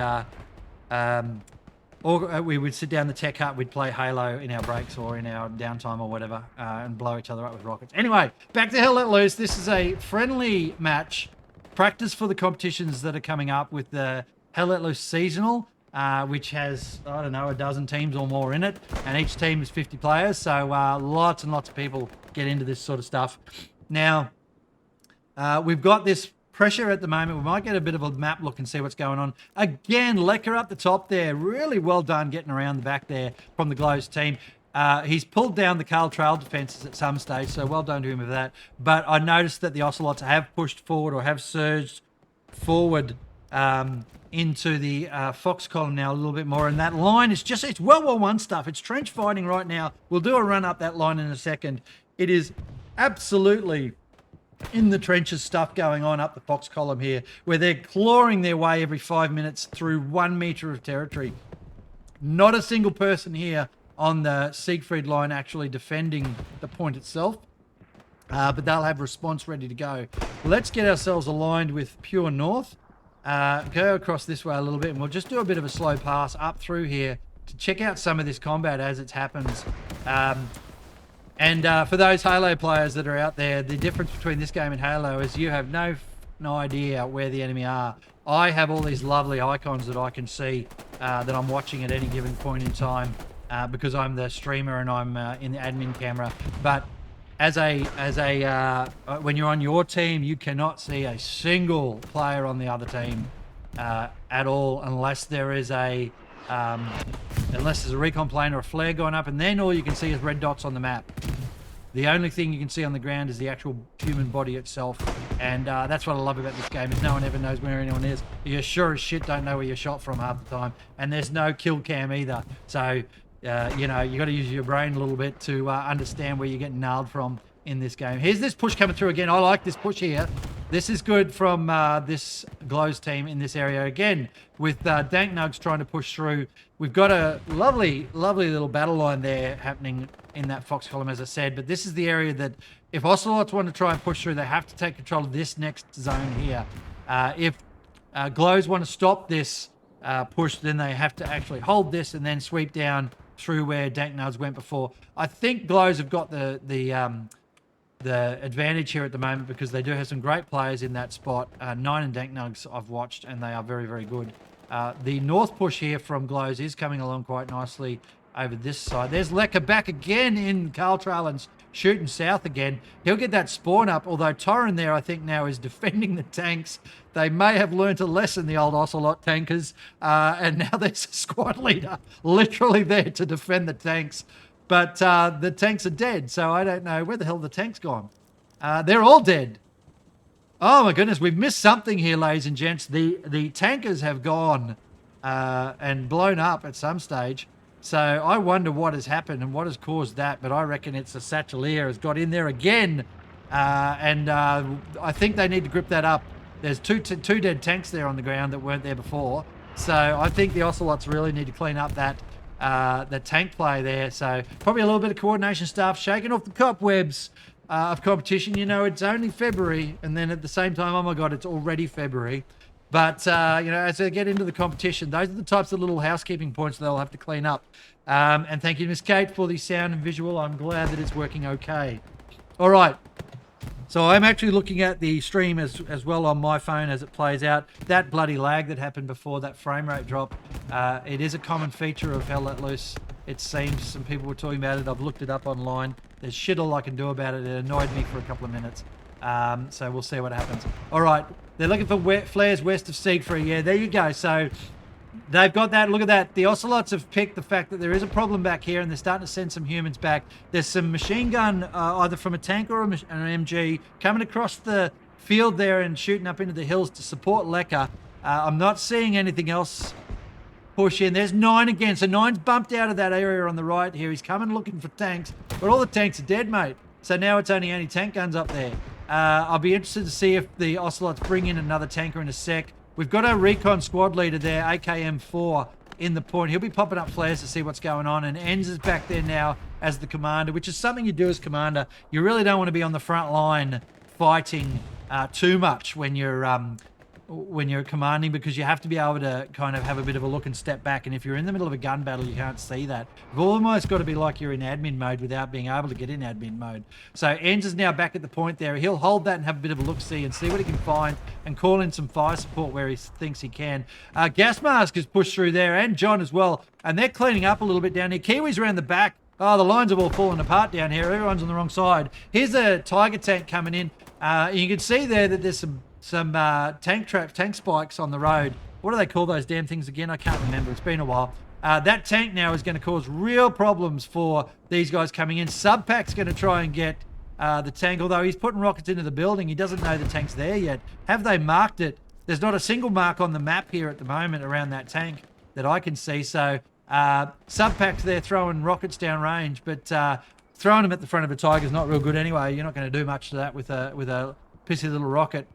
or we would sit down in the tech hut, we'd play Halo in our breaks or in our downtime or whatever, and blow each other up with rockets. Anyway, back to Hell Let Loose. This is a friendly match. Practice for the competitions that are coming up with the Hell Let Loose Seasonal, which has, I don't know, a dozen teams or more in it. And each team is 50 players. So lots and lots of people get into this sort of stuff. Now, we've got this pressure at the moment. We might get a bit of a map look and see what's going on. Again, Lecker up the top there. Really well done getting around the back there from the Glows team. He's pulled down the Carl Trail defences at some stage, so well done to him with that. But I noticed that the Ocelots have pushed forward or have surged forward into the Fox column now a little bit more. And that line is just, it's World War I stuff. It's trench fighting right now. We'll do a run up that line in a second. It is absolutely in the trenches stuff going on up the Fox column here, where they're clawing their way every 5 minutes through 1 metre of territory. Not a single person here on the Siegfried line actually defending the point itself, but they'll have response ready to go. Let's get ourselves aligned with Pure North, go across this way a little bit, and we'll just do a bit of a slow pass up through here to check out some of this combat as it happens. And for those Halo players that are out there, the difference between this game and Halo is you have no idea where the enemy are. I have all these lovely icons that I can see that I'm watching at any given point in time. Because I'm the streamer and I'm in the admin camera. But when you're on your team, you cannot see a single player on the other team at all, unless there's a recon plane or a flare going up, and then all you can see is red dots on the map. The only thing you can see on the ground is the actual human body itself, and that's what I love about this game, is no one ever knows where anyone is. You sure as shit don't know where you're shot from half the time, and there's no kill cam either. So you know, you got to use your brain a little bit to understand where you're getting nailed from in this game. Here's this push coming through again. I like this push here. This is good from this Glows team in this area again, with Dank Nugs trying to push through. We've got a lovely, lovely little battle line there happening in that Fox column, as I said. But this is the area that if Ocelots want to try and push through, they have to take control of this next zone here. If Glows want to stop this push, then they have to actually hold this and then sweep down through where Dank Nugs went before. I think Glows have got the advantage here at the moment because they do have some great players in that spot. Nine and Dank Nugs I've watched, and they are very, very good. The north push here from Glows is coming along quite nicely over this side. There's Lecker back again in Carl Trail and shooting south again. He'll get that spawn up, although Torren there, I think, now is defending the tanks. They may have learnt a lesson, the old Ocelot tankers, and now there's a squad leader literally there to defend the tanks. But the tanks are dead, so I don't know where the hell the tank's gone. They're all dead. Oh my goodness, we've missed something here, ladies and gents. The tankers have gone and blown up at some stage. So I wonder what has happened and what has caused that, but I reckon it's a Satchelier has got in there again. I think they need to grip that up. There's two dead tanks there on the ground that weren't there before. So I think the Ocelots really need to clean up that the tank play there. So probably a little bit of coordination stuff, shaking off the cobwebs of competition. You know, it's only February, and then at the same time, oh my God, it's already February. But, you know, as they get into the competition, those are the types of little housekeeping points they'll have to clean up. And thank you, Miss Kate, for the sound and visual. I'm glad that it's working okay. All right. So I'm actually looking at the stream as well on my phone as it plays out. That bloody lag that happened before, that frame rate drop, it is a common feature of Hell Let Loose. It seems some people were talking about it. I've looked it up online. There's shit all I can do about it. It annoyed me for a couple of minutes. So we'll see what happens. All right. They're looking for flares west of Siegfried. Yeah, there you go. So they've got that. Look at that. The Ocelots have picked the fact that there is a problem back here, and they're starting to send some humans back. There's some machine gun, either from a tank or an MG, coming across the field there and shooting up into the hills to support Lecker. I'm not seeing anything else push in. There's 9 again. So 9's bumped out of that area on the right here. He's coming looking for tanks, but all the tanks are dead, mate. So now it's only anti-tank guns up there. I'll be interested to see if the Ocelots bring in another tanker in a sec. We've got our recon squad leader there, AKM4, in the point. He'll be popping up flares to see what's going on. And Enz is back there now as the commander, which is something you do as commander. You really don't want to be on the front line fighting too much when you're commanding, because you have to be able to kind of have a bit of a look and step back. And if you're in the middle of a gun battle, you can't see that. You've almost got to be like you're in admin mode without being able to get in admin mode. So Enz is now back at the point there. He'll hold that and have a bit of a look-see and see what he can find and call in some fire support where he thinks he can. Gas Mask is pushed through there, and John as well. And they're cleaning up a little bit down here. Kiwi's around the back. Oh, the lines have all fallen apart down here. Everyone's on the wrong side. Here's a Tiger tank coming in. You can see there that there's some tank spikes on the road. What do they call those damn things again? I can't remember. It's been a while. That tank now is going to cause real problems for these guys coming in. Subpac's going to try and get the tank, although he's putting rockets into the building. He doesn't know the tank's there yet. Have they marked it? There's not a single mark on the map here at the moment around that tank that I can see. So Subpac's there throwing rockets down range, but throwing them at the front of a Tiger is not real good anyway. You're not going to do much to that with a pissy little rocket.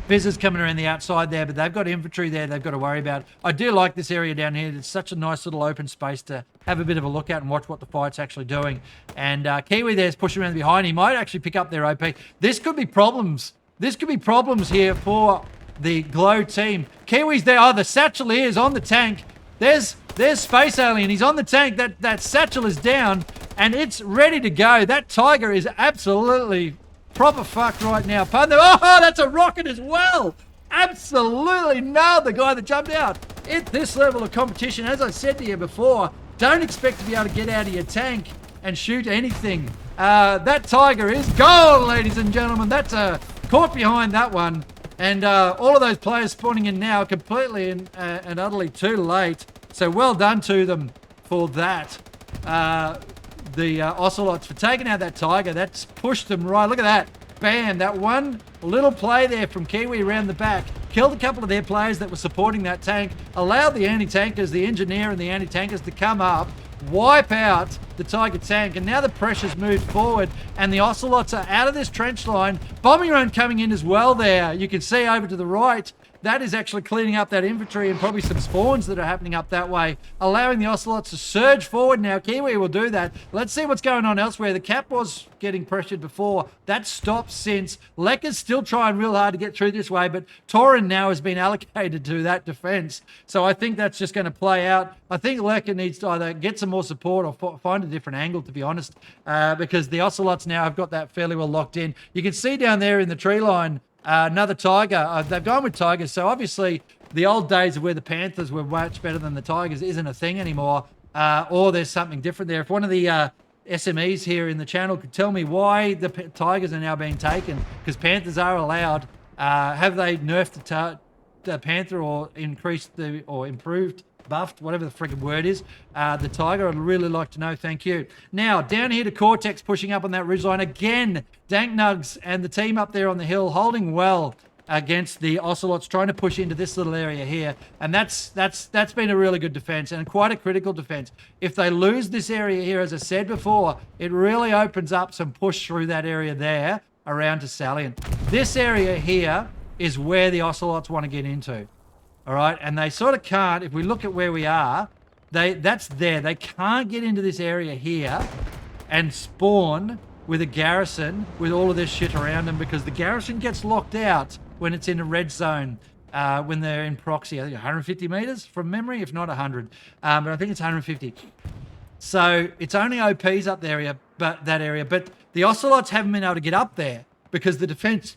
Fizzers coming around the outside there, but they've got infantry there they've got to worry about. I do like this area down here. It's such a nice little open space to have a bit of a look at and watch what the fight's actually doing. And Kiwi there's pushing around behind. He might actually pick up their OP. This could be problems. This could be problems here for the Glow team. Kiwi's there. Oh, the Satchel is on the tank. There's Space Alien. He's on the tank. That Satchel is down, and it's ready to go. That Tiger is absolutely proper fucked right now. Pardon the, oh, that's a rocket as well. Absolutely nailed the guy that jumped out. At this level of competition, as I said to you before, don't expect to be able to get out of your tank and shoot anything. That Tiger is gone, ladies and gentlemen. That's caught behind that one. And all of those players spawning in now completely and utterly too late. So well done to them for that. The Ocelots for taking out that Tiger. That's pushed them right. Look at that. Bam. That one little play there from Kiwi around the back killed a couple of their players that were supporting that tank, allowed the anti-tankers, the engineer and the anti-tankers to come up, wipe out the Tiger tank, and now the pressure's moved forward and the Ocelots are out of this trench line. Bombing run coming in as well there. You can see over to the right, that is actually cleaning up that infantry and probably some spawns that are happening up that way, allowing the Ocelots to surge forward now. Kiwi will do that. Let's see what's going on elsewhere. The Cap was getting pressured before. That stopped since. Lecker's still trying real hard to get through this way, but Torin now has been allocated to that defense. So I think that's just going to play out. I think Lecker needs to either get some more support or find a different angle, to be honest, because the Ocelots now have got that fairly well locked in. You can see down there in the tree line, another Tiger. They've gone with Tigers, so obviously the old days of where the Panthers were much better than the Tigers isn't a thing anymore, or there's something different there. If one of the SMEs here in the channel could tell me why the Tigers are now being taken, because Panthers are allowed, have they nerfed the Panther or increased or improved, buffed, whatever the freaking word is, the Tiger? I'd really like to know. Thank you. Now, down here to Cortex pushing up on that ridgeline again. Dank Nugs and the team up there on the hill holding well. against the Ocelots trying to push into this little area here. And that's been a really good defense and quite a critical defense. If they lose this area here, as I said before, it really opens up some push through that area there around to Salient. This area here is where the Ocelots want to get into. All right, and they sort of can't. If we look at where we are, that's there. They can't get into this area here and spawn with a garrison with all of this shit around them, because the garrison gets locked out when it's in a red zone, when they're in proxy. I think 150 meters from memory, if not 100. But I think it's 150. So it's only OPs up there, but that area. But the Ocelots haven't been able to get up there because the defense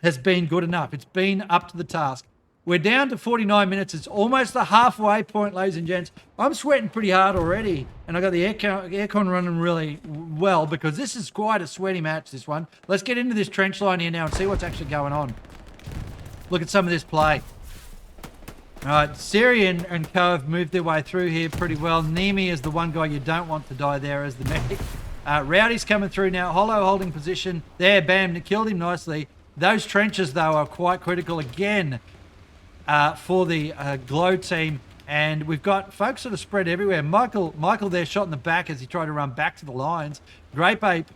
has been good enough. It's been up to the task. We're down to 49 minutes. It's almost the halfway point, ladies and gents. I'm sweating pretty hard already, and I got the aircon running really well because this is quite a sweaty match, this one. Let's get into this trench line here now and see what's actually going on. Look at some of this play. All right, Siri and co have moved their way through here pretty well. Nemi is the one guy you don't want to die there as the medic. Rowdy's coming through now. Hollow holding position. There, bam, killed him nicely. Those trenches, though, are quite critical again for the Glow team. And we've got folks sort of spread everywhere. Michael there shot in the back as he tried to run back to the lines. Grape Ape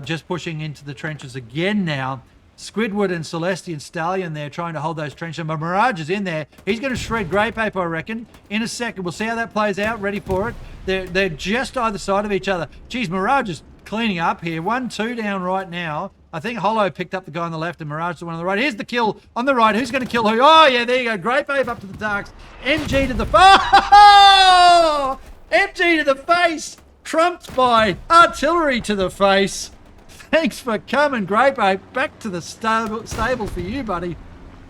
just pushing into the trenches again now. Squidward and Celestian Stallion there trying to hold those trenches. But Mirage is in there. He's going to shred Grape Ape, I reckon, in a second. We'll see how that plays out. Ready for it. They're just either side of each other. Geez, Mirage is cleaning up here. 1-2 down right now. I think Hollow picked up the guy on the left and Mirage the one on the right. Here's the kill on the right. Who's going to kill who? Oh, yeah, there you go. Grape Ape up to the darks. MG to the... Oh! MG to the face. Trumped by artillery to the face. Thanks for coming, Grape Ape. Back to the stable for you, buddy.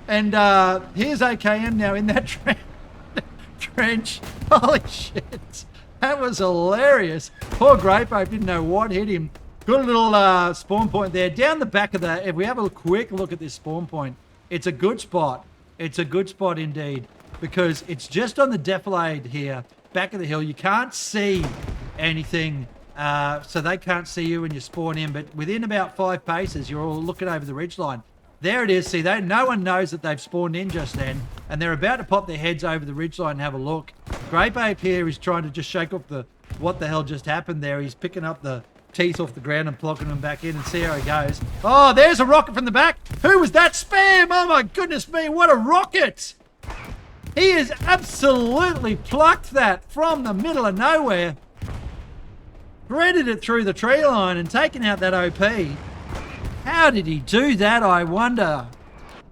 And here's AKM now in that trench. Holy shit. That was hilarious. Poor Grape Ape didn't know what hit him. Good little spawn point there. Down the back of the... If we have a quick look at this spawn point, it's a good spot. It's a good spot indeed, because it's just on the defilade here, back of the hill. You can't see anything, so they can't see you when you spawn in, but within about 5 paces, you're all looking over the ridgeline. There it is. See, no one knows that they've spawned in just then, and they're about to pop their heads over the ridgeline and have a look. Grape Ape here is trying to just shake off the... What the hell just happened there? He's picking up the teeth off the ground and plucking them back in and see how he goes. Oh, there's a rocket from the back. Who was that? Spam! Oh my goodness me, what a rocket! He has absolutely plucked that from the middle of nowhere, threaded it through the tree line and taken out that OP. How did he do that, I wonder?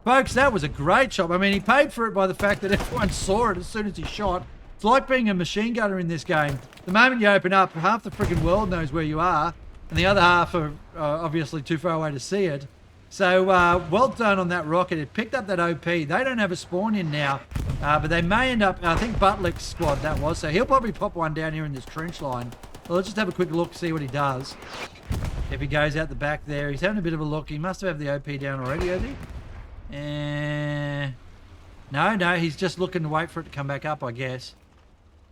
Folks, that was a great shot. I mean, he paid for it by the fact that everyone saw it as soon as he shot. It's like being a machine gunner in this game. The moment you open up, half the freaking world knows where you are, and the other half are obviously too far away to see it. So, well done on that rocket. It picked up that OP. They don't have a spawn in now, but they may end up... I think Butlick's squad that was, so he'll probably pop one down here in this trench line. Well, let's just have a quick look, see what he does. If he goes out the back there, he's having a bit of a look. He must have the OP down already, has he? No, he's just looking to wait for it to come back up, I guess.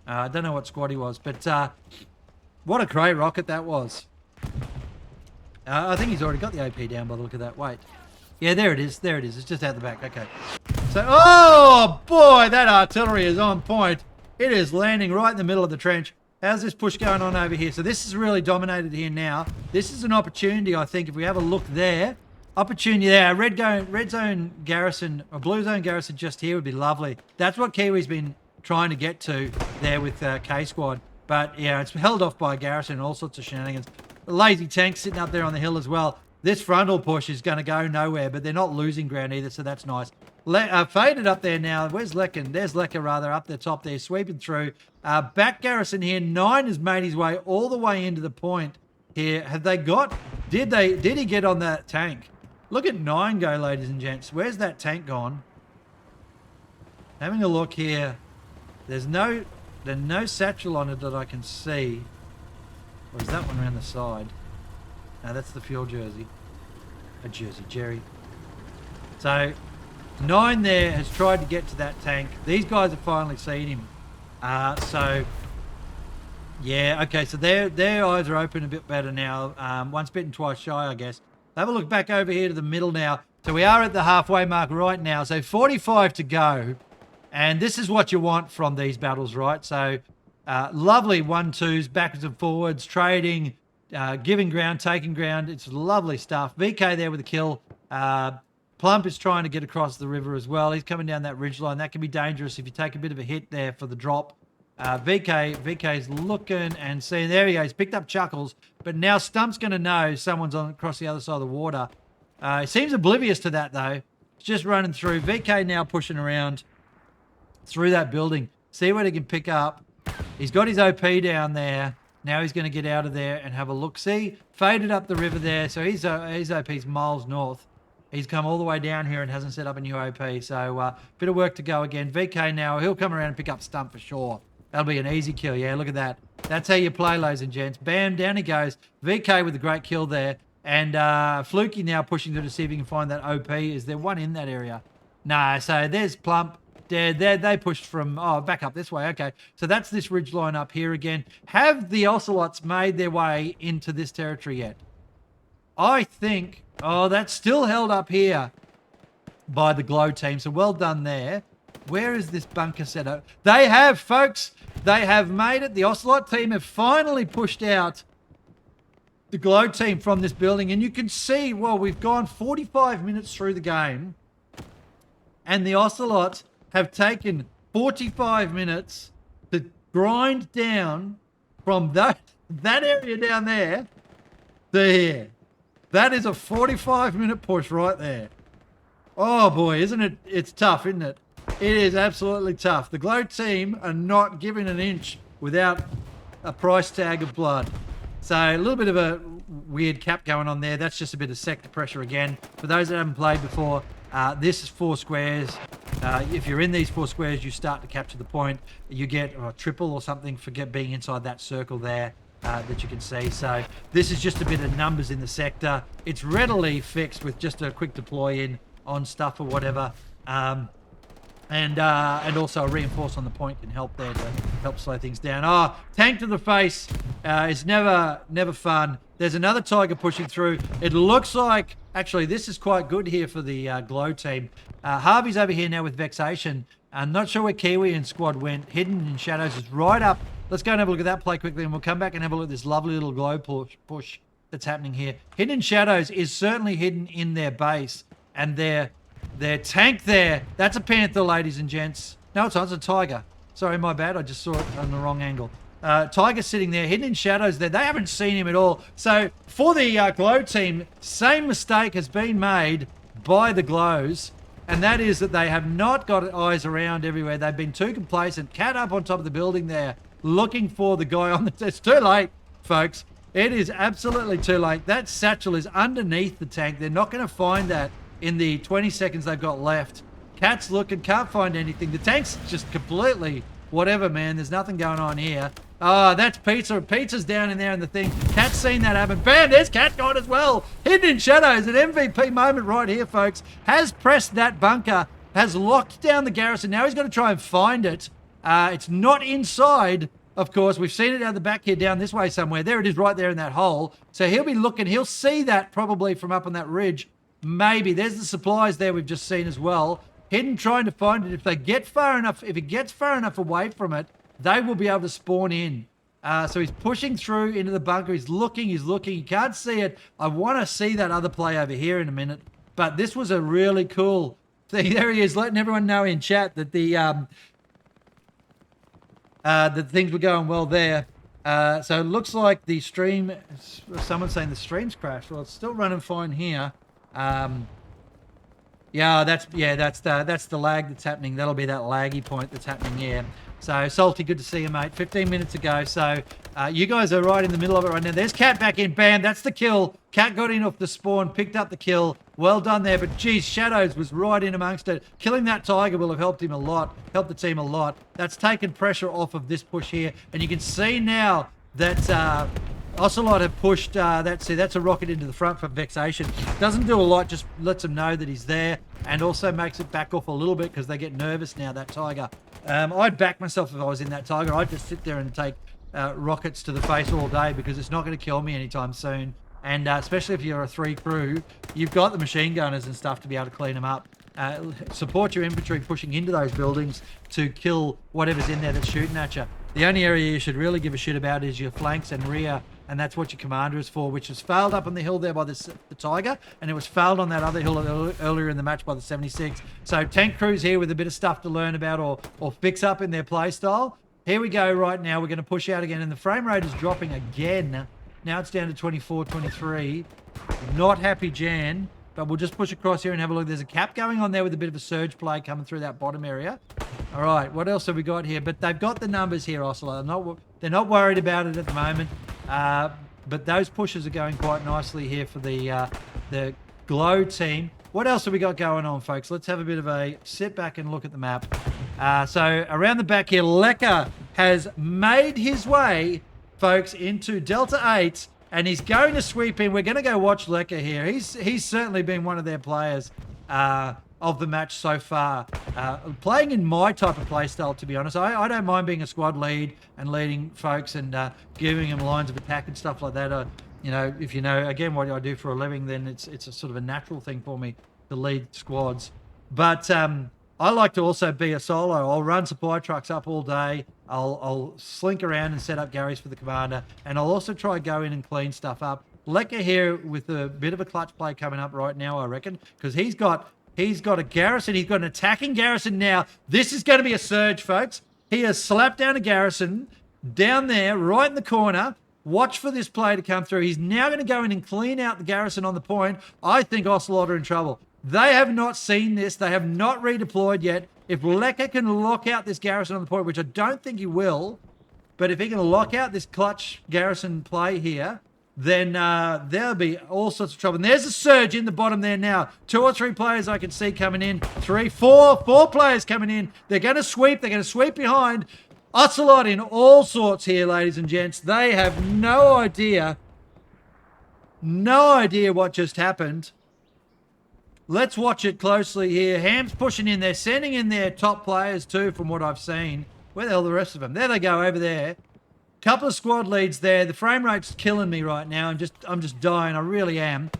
I don't know what squad he was, but what a great rocket that was. I think he's already got the OP down by the look of that. Wait. Yeah, there it is. There it is. It's just out the back. Okay. So, oh, boy, that artillery is on point. It is landing right in the middle of the trench. How's this push going on over here? So this is really dominated here now. This is an opportunity, I think, if we have a look there. Opportunity there. Red zone garrison, or blue zone garrison just here would be lovely. That's what Kiwi's been trying to get to there with K-Squad. But, yeah, it's held off by garrison and all sorts of shenanigans. The lazy tank sitting up there on the hill as well. This frontal push is going to go nowhere, but they're not losing ground either, so that's nice. Faded up there now. Where's Lecken? There's Lecker, rather, up the top there, sweeping through. Back garrison here. 9 has made his way all the way into the point here. Have they got... Did he get on that tank? Look at 9 go, ladies and gents. Where's that tank gone? Having a look here. There's no satchel on it that I can see. Or is that one around the side? No, that's the fuel jersey. A jersey, Jerry. So, 9 there has tried to get to that tank. These guys have finally seen him. So, yeah, okay, so their eyes are open a bit better now. Once bitten, twice shy, I guess. Have a look back over here to the middle now. So we are at the halfway mark right now. So 45 to go. And this is what you want from these battles, right? So lovely 1-2s, backwards and forwards, trading, giving ground, taking ground. It's lovely stuff. VK there with a kill. Plump is trying to get across the river as well. He's coming down that ridgeline. That can be dangerous if you take a bit of a hit there for the drop. VK's looking and seeing. There he goes. Picked up Chuckles. But now Stump's going to know someone's on across the other side of the water. He seems oblivious to that, though. It's just running through. VK now pushing around through that building. See what he can pick up. He's got his OP down there. Now he's going to get out of there and have a look. See, faded up the river there. So his OP's miles north. He's come all the way down here and hasn't set up a new OP. So bit of work to go again. VK now, he'll come around and pick up Stump for sure. That'll be an easy kill. Yeah, look at that. That's how you play, ladies and gents. Bam, down he goes. VK with a great kill there. And Fluky now pushing to see if he can find that OP. Is there one in that area? No, so there's Plump. They pushed from, back up this way. Okay, so that's this ridge line up here again. Have the Ocelots made their way into this territory yet? I think, that's still held up here by the Glow team. So well done there. Where is this bunker set up? They have, folks. They have made it. The Ocelot team have finally pushed out the Glow team from this building. And you can see, well, we've gone 45 minutes through the game. And the Ocelots have taken 45 minutes to grind down from that area down there to here. That is a 45-minute push right there. Oh, boy, isn't it? It's tough, isn't it? It is absolutely tough. The Glow team are not giving an inch without a price tag of blood. So a little bit of a weird cap going on there. That's just a bit of sector pressure again. For those that haven't played before, this is 4 squares. If you're in these 4 squares, you start to capture the point. You get a triple or something for being inside that circle there that you can see. So this is just a bit of numbers in the sector. It's readily fixed with just a quick deploy in on stuff or whatever. And also a reinforce on the point can help there to help slow things down. Tank to the face is never fun. There's another Tiger pushing through. It looks like, actually, this is quite good here for the Glow team. Harvey's over here now with Vexation. I'm not sure where Kiwi and squad went. Hidden in Shadows is right up. Let's go and have a look at that play quickly, and we'll come back and have a look at this lovely little Glow push that's happening here. Hidden in Shadows is certainly hidden in their base, and their tank there, that's a Panther, ladies and gents. No, it's not. It's a Tiger. Sorry, my bad. I just saw it on the wrong angle. Tiger sitting there, hidden in shadows there. They haven't seen him at all. So for the Glow team, same mistake has been made by the Glows, and that is that they have not got eyes around everywhere. They've been too complacent. Cat up on top of the building there, looking for the guy on the... It's too late, folks. It is absolutely too late. That satchel is underneath the tank. They're not going to find that in the 20 seconds they've got left. Cat's looking, can't find anything. The tank's just completely whatever, man. There's nothing going on here. That's Pizza. Pizza's down in there in the thing. Cat's seen that happen. Bam, there's Cat gone as well. Hidden in shadows. An MVP moment right here, folks. Has pressed that bunker. Has locked down the garrison. Now he's got to try and find it. It's not inside, of course. We've seen it out the back here, down this way somewhere. There it is right there in that hole. So he'll be looking. He'll see that probably from up on that ridge. Maybe. There's the supplies there we've just seen as well. Hidden trying to find it. If they get far enough, if it gets far enough away from it, they will be able to spawn in. So he's pushing through into the bunker. He's looking. You can't see it. I want to see that other play over here in a minute. But this was a really cool thing. There he is, letting everyone know in chat that the things were going well there. So it looks like the stream, someone's saying the stream's crashed. Well, it's still running fine here. Yeah, that's the lag that's happening. That'll be that laggy point that's happening here. So, Salty, good to see you, mate. 15 minutes ago. So, you guys are right in the middle of it right now. There's Cat back in. Bam, that's the kill. Cat got in off the spawn, picked up the kill. Well done there. But, geez, Shadows was right in amongst it. Killing that Tiger will have helped him a lot, helped the team a lot. That's taken pressure off of this push here. And you can see now that Ocelot have pushed, that's a rocket into the front for Vexation. Doesn't do a lot, just lets them know that he's there, and also makes it back off a little bit because they get nervous now, that Tiger. I'd back myself if I was in that Tiger. I'd just sit there and take rockets to the face all day because it's not going to kill me anytime soon. And especially if you're a 3 crew, you've got the machine gunners and stuff to be able to clean them up. Support your infantry pushing into those buildings to kill whatever's in there that's shooting at you. The only area you should really give a shit about is your flanks and rear, and that's what your commander is for, which was failed up on the hill there by the Tiger, and it was failed on that other hill earlier in the match by the 76. So tank crews here with a bit of stuff to learn about or fix up in their play style. Here we go right now. We're going to push out again, and the frame rate is dropping again. Now it's down to 24, 23. Not happy, Jan. But we'll just push across here and have a look. There's a cap going on there with a bit of a surge play coming through that bottom area. All right, what else have we got here? But they've got the numbers here, Ocelot. They're not worried about it at the moment. But those pushes are going quite nicely here for the Glow team. What else have we got going on, folks? Let's have a bit of a sit back and look at the map. So around the back here, Lecker has made his way, folks, into Delta 8. And he's going to sweep in. We're going to go watch Lecker here. He's certainly been one of their players of the match so far. Playing in my type of play style, to be honest. I don't mind being a squad lead and leading folks and giving them lines of attack and stuff like that. You know, if you know, again, what I do for a living, then it's a sort of a natural thing for me to lead squads. But I like to also be a solo. I'll run supply trucks up all day. I'll slink around and set up Garys for the commander. And I'll also try go in and clean stuff up. Lecker here with a bit of a clutch play coming up right now, I reckon. Because he's got a garrison. He's got an attacking garrison now. This is going to be a surge, folks. He has slapped down a garrison down there, right in the corner. Watch for this play to come through. He's now going to go in and clean out the garrison on the point. I think Ocelot are in trouble. They have not seen this. They have not redeployed yet. If Lecker can lock out this garrison on the point, which I don't think he will, but if he can lock out this clutch garrison play here, then there'll be all sorts of trouble. And there's a surge in the bottom there now. 2 or 3 players I can see coming in. 3, 4 players coming in. They're going to sweep. They're going to sweep behind. Ocelot in all sorts here, ladies and gents. They have no idea what just happened. Let's watch it closely here. Ham's pushing in. They're sending in their top players too, from what I've seen. Where the hell are the rest of them? There they go, over there. Couple of squad leads there. The frame rate's killing me right now. I'm just dying. I really am.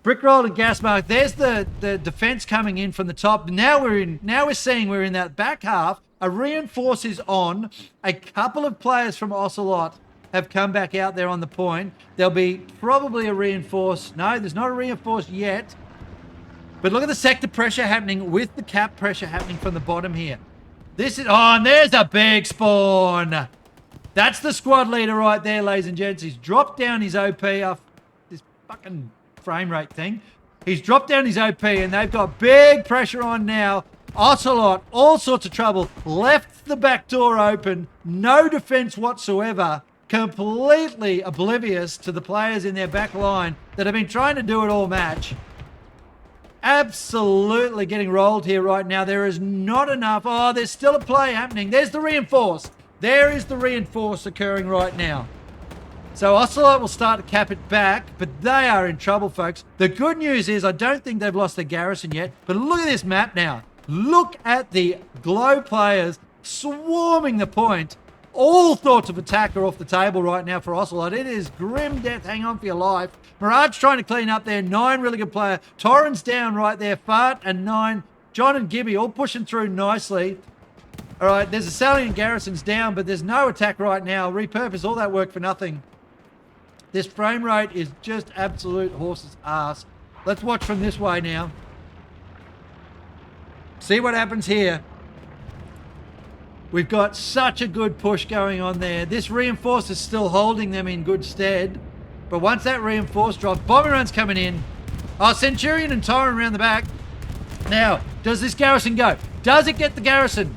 Brickroll and gas mark. There's the defense coming in from the top. Now we're seeing we're in that back half. A reinforce is on. A couple of players from Ocelot have come back out there on the point. There'll be probably a reinforce. No, there's not a reinforce yet. But look at the sector pressure happening with the cap pressure happening from the bottom here. This is... Oh, and there's a big spawn. That's the squad leader right there, ladies and gents. He's dropped down his OP off this fucking frame rate thing. He's dropped down his OP, and they've got big pressure on now. Ocelot, all sorts of trouble. Left the back door open. No defense whatsoever. Completely oblivious to the players in their back line that have been trying to do it all match. Absolutely getting rolled here right now. There is not enough. Oh, there's still a play happening. There's the reinforce. There is the reinforce occurring right now. So Ocelot will start to cap it back, but they are in trouble, folks. The good news is I don't think they've lost their garrison yet, but look at this map now. Look at the Glow players swarming the point. All thoughts of attack are off the table right now for Ocelot. It is grim death. Hang on for your life. Mirage trying to clean up there. 9 really good player. Torrens down right there. Fart and 9. John and Gibby all pushing through nicely. All right, there's a salient garrison's down, but there's no attack right now. Repurpose all that work for nothing. This frame rate is just absolute horse's ass. Let's watch from this way now. See what happens here. We've got such a good push going on there. This reinforce is still holding them in good stead. But once that reinforce drops, bomber run's coming in. Oh, Centurion and Torrent around the back. Now, does this garrison go? Does it get the garrison?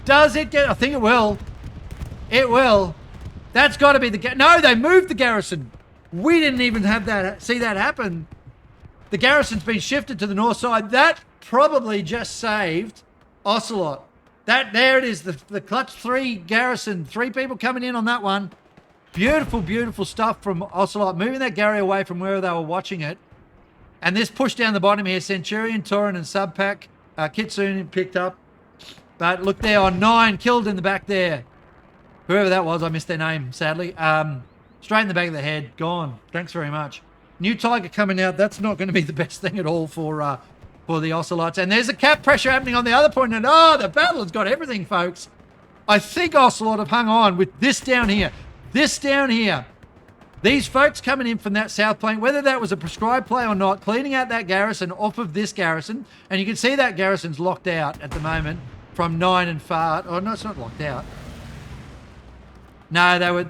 Does it get... I think it will. It will. That's got to be the... No, they moved the garrison. We didn't even have that. See that happen. The garrison's been shifted to the north side. That probably just saved Ocelot. There it is, the clutch 3 garrison. 3 people coming in on that one. Beautiful, beautiful stuff from Ocelot. Moving that Gary away from where they were watching it. And this push down the bottom here. Centurion, Torrent, and Subpack. Kitsune picked up. But look there on 9. Killed in the back there. Whoever that was, I missed their name, sadly. Straight in the back of the head. Gone. Thanks very much. New Tiger coming out. That's not going to be the best thing at all for the Ocelots. And there's a cap pressure happening on the other point. And oh, the battle has got everything, folks. I think Ocelot have hung on with this down here. This down here. These folks coming in from that south plane, whether that was a prescribed play or not, cleaning out that garrison off of this garrison. And you can see that garrison's locked out at the moment from 9 and far. Oh, no, it's not locked out. No, they were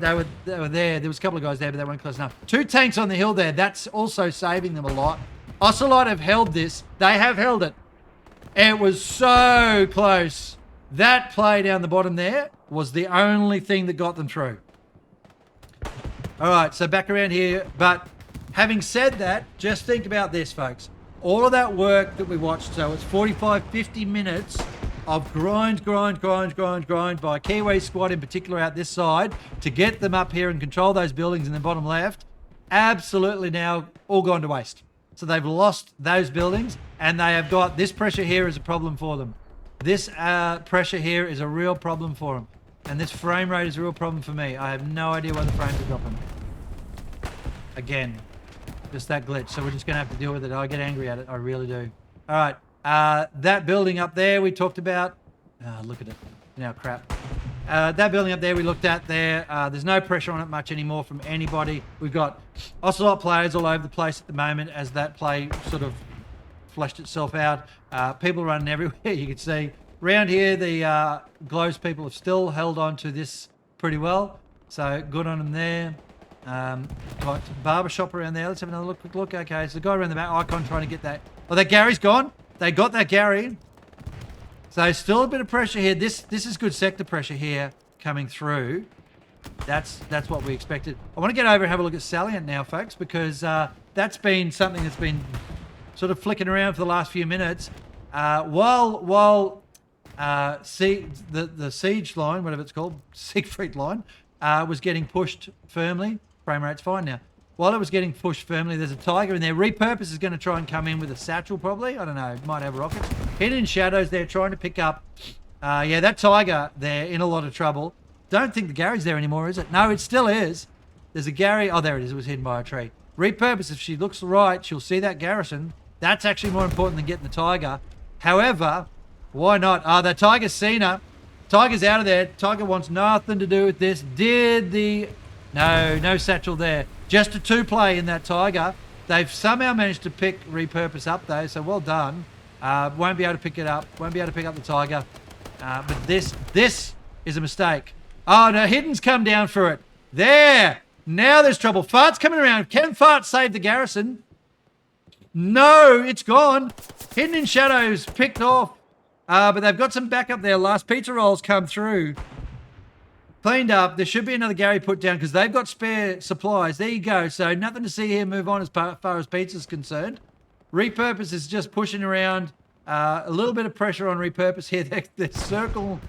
there. There was a couple of guys there, but they weren't close enough. 2 tanks on the hill there. That's also saving them a lot. Ocelot have held this. They have held it. It was so close. That play down the bottom there was the only thing that got them through. All right, so back around here. But having said that, just think about this, folks. All of that work that we watched, so it's 45, 50 minutes of grind by Kiwi squad in particular out this side to get them up here and control those buildings in the bottom left, absolutely now all gone to waste. So they've lost those buildings, and they have got this pressure here is a problem for them. This pressure here is a real problem for them. And this frame rate is a real problem for me. I have no idea why the frames are dropping. Again, just that glitch. So we're just going to have to deal with it. I get angry at it. I really do. All right. That building up there we talked about. Look at it. Now crap. That building up there we looked at there. There's no pressure on it much anymore from anybody. We've got Ocelot players all over the place at the moment as that play sort of fleshed itself out. People running everywhere, you can see. Around here, the Glows people have still held on to this pretty well. So good on them there. Got barbershop around there. Let's have another look. Okay, so the guy around the back, Icon trying to get that. Oh, that Gary's gone. They got that Gary. So still a bit of pressure here. This is good sector pressure here coming through. That's what we expected. I want to get over and have a look at Salient now, folks, because that's been something that's been sort of flicking around for the last few minutes. While the siege line, whatever it's called, Siegfried line, was getting pushed firmly. Frame rate's fine now. While it was getting pushed firmly, there's a Tiger in there. Repurpose is going to try and come in with a satchel probably. I don't know. Might have rockets. Hidden shadows there trying to pick up. Yeah, that Tiger there in a lot of trouble. Don't think the Gary's there anymore, is it? No, it still is. There's a Gary. Oh, there it is. It was hidden by a tree. Repurpose, if she looks right, she'll see that garrison. That's actually more important than getting the Tiger. However, why not? That Tiger's seen her. Tiger's out of there. Tiger wants nothing to do with this. No satchel there. Just a 2-play in that Tiger. They've somehow managed to pick Repurpose up though, so well done. Won't be able to pick it up. Won't be able to pick up the Tiger. But this is a mistake. Oh no, Hidden's come down for it. There. Now there's trouble. Fart's coming around. Can Fart save the garrison? No, it's gone. Hidden in shadows, picked off. But they've got some backup there. Last pizza rolls come through. Cleaned up. There should be another Gary put down because they've got spare supplies. There you go. So nothing to see here. Move on as far as pizza's concerned. Repurpose is just pushing around. A little bit of pressure on Repurpose here. The circle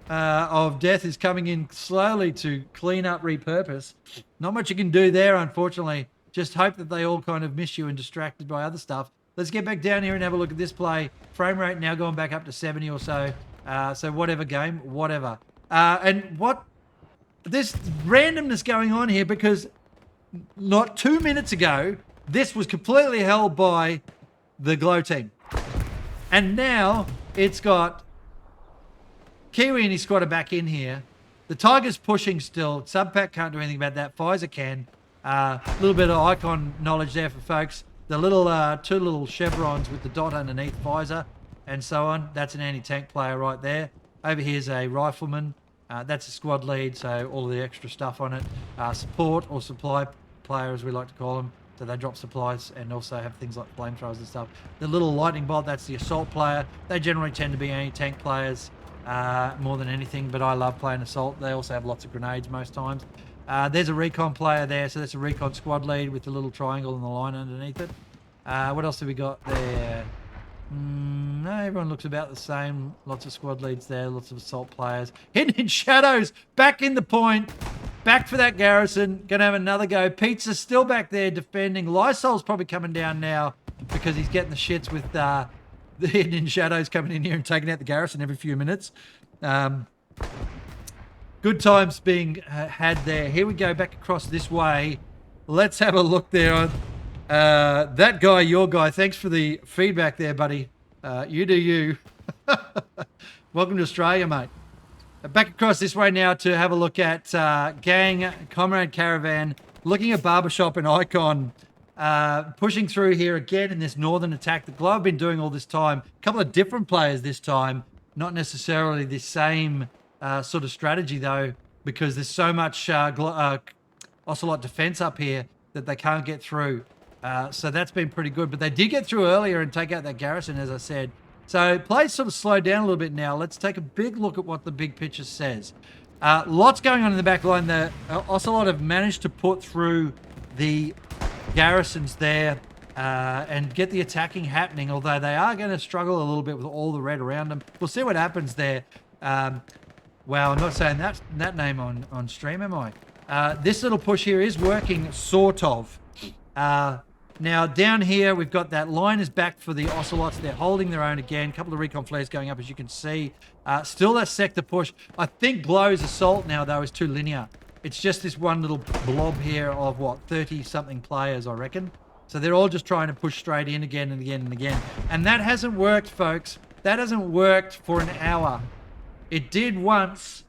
of death is coming in slowly to clean up Repurpose. Not much you can do there, unfortunately. Just hope that they all kind of miss you and distracted by other stuff. Let's get back down here and have a look at this play. Frame rate now going back up to 70 or so. So whatever game, whatever. And what this randomness going on here, because not 2 minutes ago, this was completely held by the Glow team. And now it's got Kiwi and his squad are back in here. The Tiger's pushing still. Subpack can't do anything about that. Pfizer can. A little bit of Icon knowledge there for folks. The little 2 little chevrons with the dot underneath Pfizer and so on. That's an anti-tank player right there. Over here's a rifleman. That's a squad lead, so all of the extra stuff on it. Support or supply player, as we like to call them. So they drop supplies and also have things like flamethrowers and stuff. The little lightning bolt, that's the assault player. They generally tend to be anti-tank players more than anything, but I love playing assault. They also have lots of grenades most times. There's a recon player there, so that's a recon squad lead with the little triangle and the line underneath it. What else have we got there? No, everyone looks about the same. Lots of squad leads there, lots of assault players. Hidden in shadows, back in the point. Back for that garrison. Gonna have another go. Pizza's still back there defending. Lysol's probably coming down now because he's getting the shits with the Hidden in shadows coming in here and taking out the garrison every few minutes. Good times being had there. Here we go back across this way. Let's have a look there. That guy, your guy, thanks for the feedback there, buddy. You do you. Welcome to Australia, mate. Back across this way now to have a look at Gang, Comrade Caravan, looking at Barbershop and Icon, pushing through here again in this northern attack that Glow have been doing all this time. A couple of different players this time, not necessarily the same sort of strategy though, because there's so much Ocelot defense up here that they can't get through. So that's been pretty good, but they did get through earlier and take out that garrison, as I said. So play's sort of slowed down a little bit now. Let's take a big look at what the big picture says. Lots going on in the back line. The Ocelot have managed to put through the garrisons there and get the attacking happening, although they are going to struggle a little bit with all the red around them. We'll see what happens there. Well, I'm not saying that name on stream, am I? This little push here is working, sort of. Now, down here, we've got that line is back for the Ocelots. They're holding their own again. A couple of recon flares going up, as you can see. Still that sector push. I think Glow's assault now, though, is too linear. It's just this one little blob here of, what, 30-something players, I reckon. So they're all just trying to push straight in again and again and again. And that hasn't worked, folks. That hasn't worked for an hour. It did once.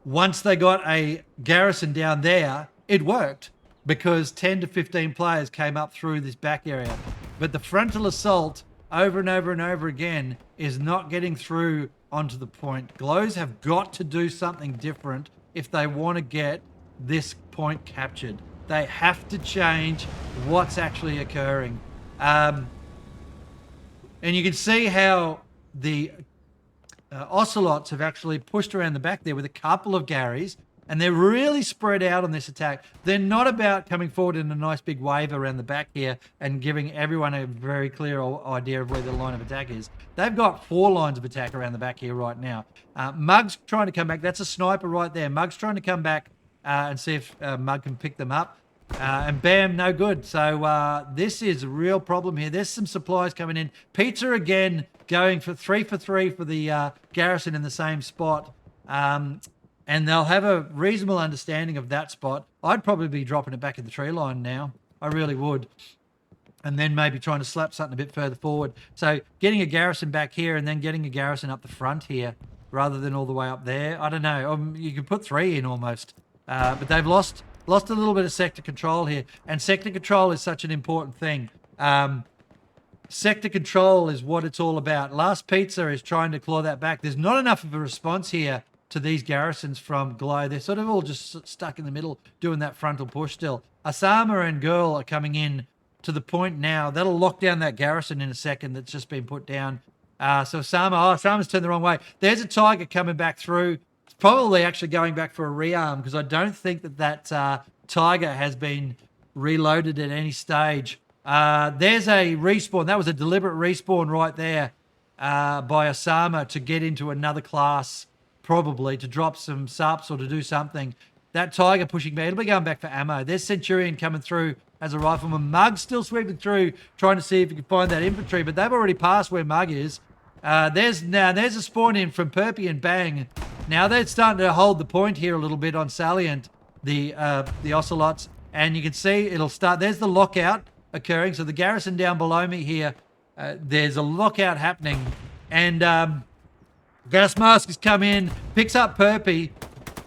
Once they got a garrison down there, it worked, because 10 to 15 players came up through this back area. But the frontal assault over and over and over again is not getting through onto the point. Glows have got to do something different if they want to get this point captured. They have to change what's actually occurring. And you can see how the Ocelots have actually pushed around the back there with a couple of Garys, and they're really spread out on this attack. They're not about coming forward in a nice big wave around the back here and giving everyone a very clear idea of where the line of attack is. They've got 4 lines of attack around the back here right now. Mug's trying to come back. That's a sniper right there. Mug's trying to come back and see if Mug can pick them up. And bam, no good. So this is a real problem here. There's some supplies coming in. Pizza again going for 3 for 3 for the garrison in the same spot. And they'll have a reasonable understanding of that spot. I'd probably be dropping it back in the tree line now. I really would. And then maybe trying to slap something a bit further forward. So getting a garrison back here and then getting a garrison up the front here rather than all the way up there. I don't know. You could put 3 in almost. But they've lost a little bit of sector control here. And sector control is such an important thing. Sector control is what it's all about. Last Pizza is trying to claw that back. There's not enough of a response here to these garrisons from Glow. They're sort of all just stuck in the middle doing that frontal push still. Asama and Girl are coming in to the point now. That'll lock down that garrison in a second that's just been put down. So Asama's turned the wrong way. There's a Tiger coming back through. It's probably actually going back for a rearm because I don't think that Tiger has been reloaded at any stage. There's a respawn. That was a deliberate respawn right there by Osama to get into another class, probably to drop some subs or to do something. That Tiger pushing back. It'll be going back for ammo. There's Centurion coming through as a rifleman. Mug's still sweeping through, trying to see if he can find that infantry, but they've already passed where Mug is. There's a spawn in from Perpy and Bang. Now they're starting to hold the point here a little bit on Salient, the Ocelots, and you can see it'll start. There's the lockout occurring. So the garrison down below me here, there's a lockout happening, and Gas Mask has come in, picks up Perpy,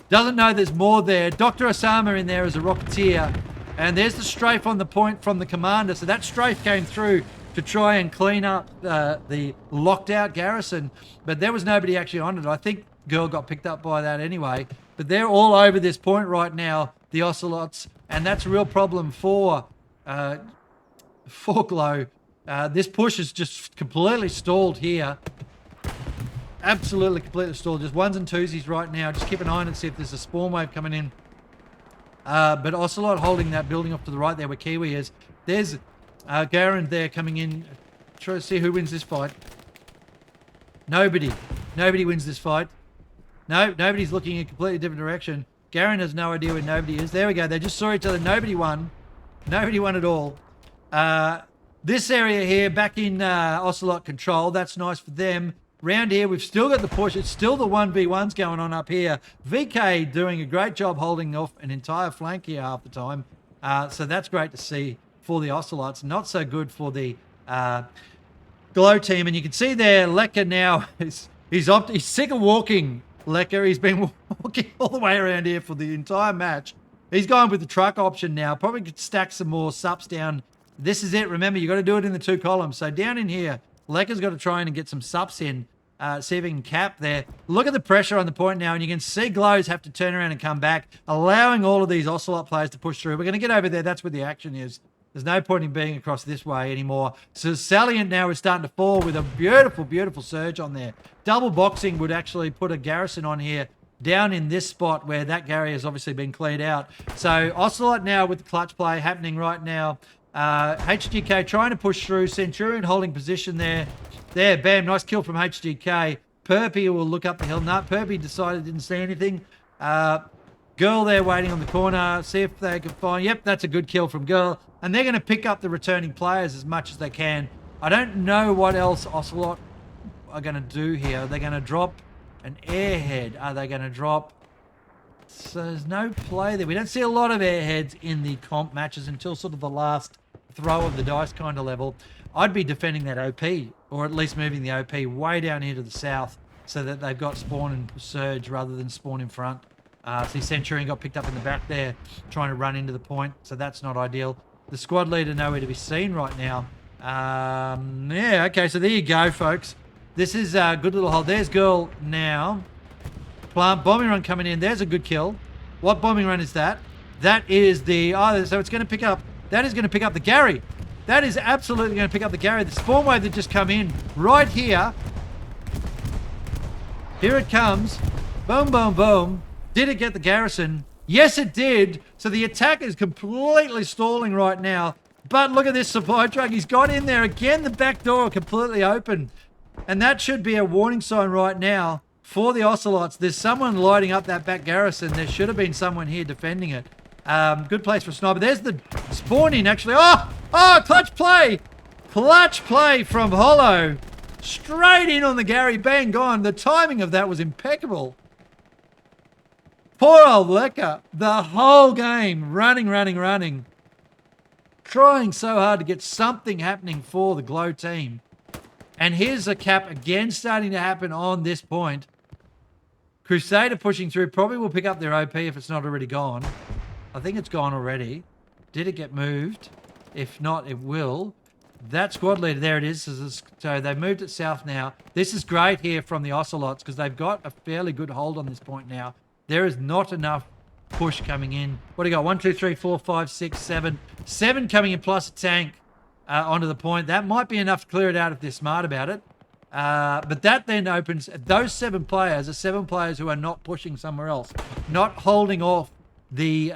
doesn't know there's more there. Dr. Osama in there as a Rocketeer, and there's the strafe on the point from the commander. So that strafe came through to try and clean up the locked out garrison, but there was nobody actually on it. I think Girl got picked up by that anyway, but they're all over this point right now, the Ocelots, and that's a real problem for Glow. This push is just completely stalled here. Absolutely completely stalled. Just ones and twosies right now. Just keep an eye on it, see if there's a spawn wave coming in. But Ocelot holding that building off to the right there where Kiwi is. There's Garen there coming in. Try to see who wins this fight. Nobody. Nobody wins this fight. No, nobody's looking in a completely different direction. Garen has no idea where nobody is. There we go. They just saw each other. Nobody won. Nobody won at all. This area here, back in Ocelot control. That's nice for them. Round here, we've still got the push. It's still the 1v1s going on up here. VK doing a great job holding off an entire flank here half the time. So that's great to see. for the Ocelots, not so good for the Glow team. And you can see there, Lecker now, he's sick of walking, Lecker. He's been walking all the way around here for the entire match. He's going with the truck option now. Probably could stack some more sups down. This is it. Remember, you got to do it in the 2 columns. So down in here, Lecker's got to try and get some sups in. See if he can cap there. Look at the pressure on the point now, and you can see Glows have to turn around and come back, allowing all of these Ocelot players to push through. We're going to get over there. That's where the action is. There's no point in being across this way anymore. So Salient now is starting to fall with a beautiful, beautiful surge on there. Double boxing would actually put a garrison on here down in this spot where that Gary has obviously been cleared out. So Ocelot now with the clutch play happening right now. HGK trying to push through. Centurion holding position there. There, bam, nice kill from HGK. Perpy will look up the hill. No, Perpy decided didn't see anything. Girl there waiting on the corner. See if they can find... Yep, that's a good kill from Girl. And they're going to pick up the returning players as much as they can. I don't know what else Ocelot are going to do here. Are they going to drop an airhead? Are they going to drop... So there's no play there. We don't see a lot of airheads in the comp matches until sort of the last throw of the dice kind of level. I'd be defending that OP, or at least moving the OP way down here to the south so that they've got spawn and surge rather than spawn in front. See, Centurion got picked up in the back there, trying to run into the point, so that's not ideal. The squad leader nowhere to be seen right now. Yeah, okay, so there you go, folks. This is a good little hold. There's Girl now. Plant bombing run coming in. There's a good kill. What bombing run is that? That is the... Oh, so it's going to pick up... That is going to pick up the Gary. That is absolutely going to pick up the Gary. The spawn wave that just come in right here. Here it comes. Boom, boom, boom. Did it get the garrison? Yes, it did. So the attack is completely stalling right now. But look at this supply truck. He's got in there again. The back door completely open. And that should be a warning sign right now for the Ocelots. There's someone lighting up that back garrison. There should have been someone here defending it. Good place for a sniper. There's the spawn in, actually. Oh, clutch play. Clutch play from Hollow. Straight in on the Gary. Bang, gone. The timing of that was impeccable. Poor old Lecker. The whole game running. Trying so hard to get something happening for the Glow team. And here's a cap again starting to happen on this point. Crusader pushing through. Probably will pick up their OP if it's not already gone. I think it's gone already. Did it get moved? If not, it will. That squad leader, there it is. So they've moved it south now. This is great here from the Ocelots because they've got a fairly good hold on this point now. There is not enough push coming in. What do you got? 1, 2, 3, 4, 5, 6, 7. 7 coming in plus a tank onto the point. That might be enough to clear it out if they're smart about it. But that then opens... Those 7 players are 7 players who are not pushing somewhere else. Not holding off the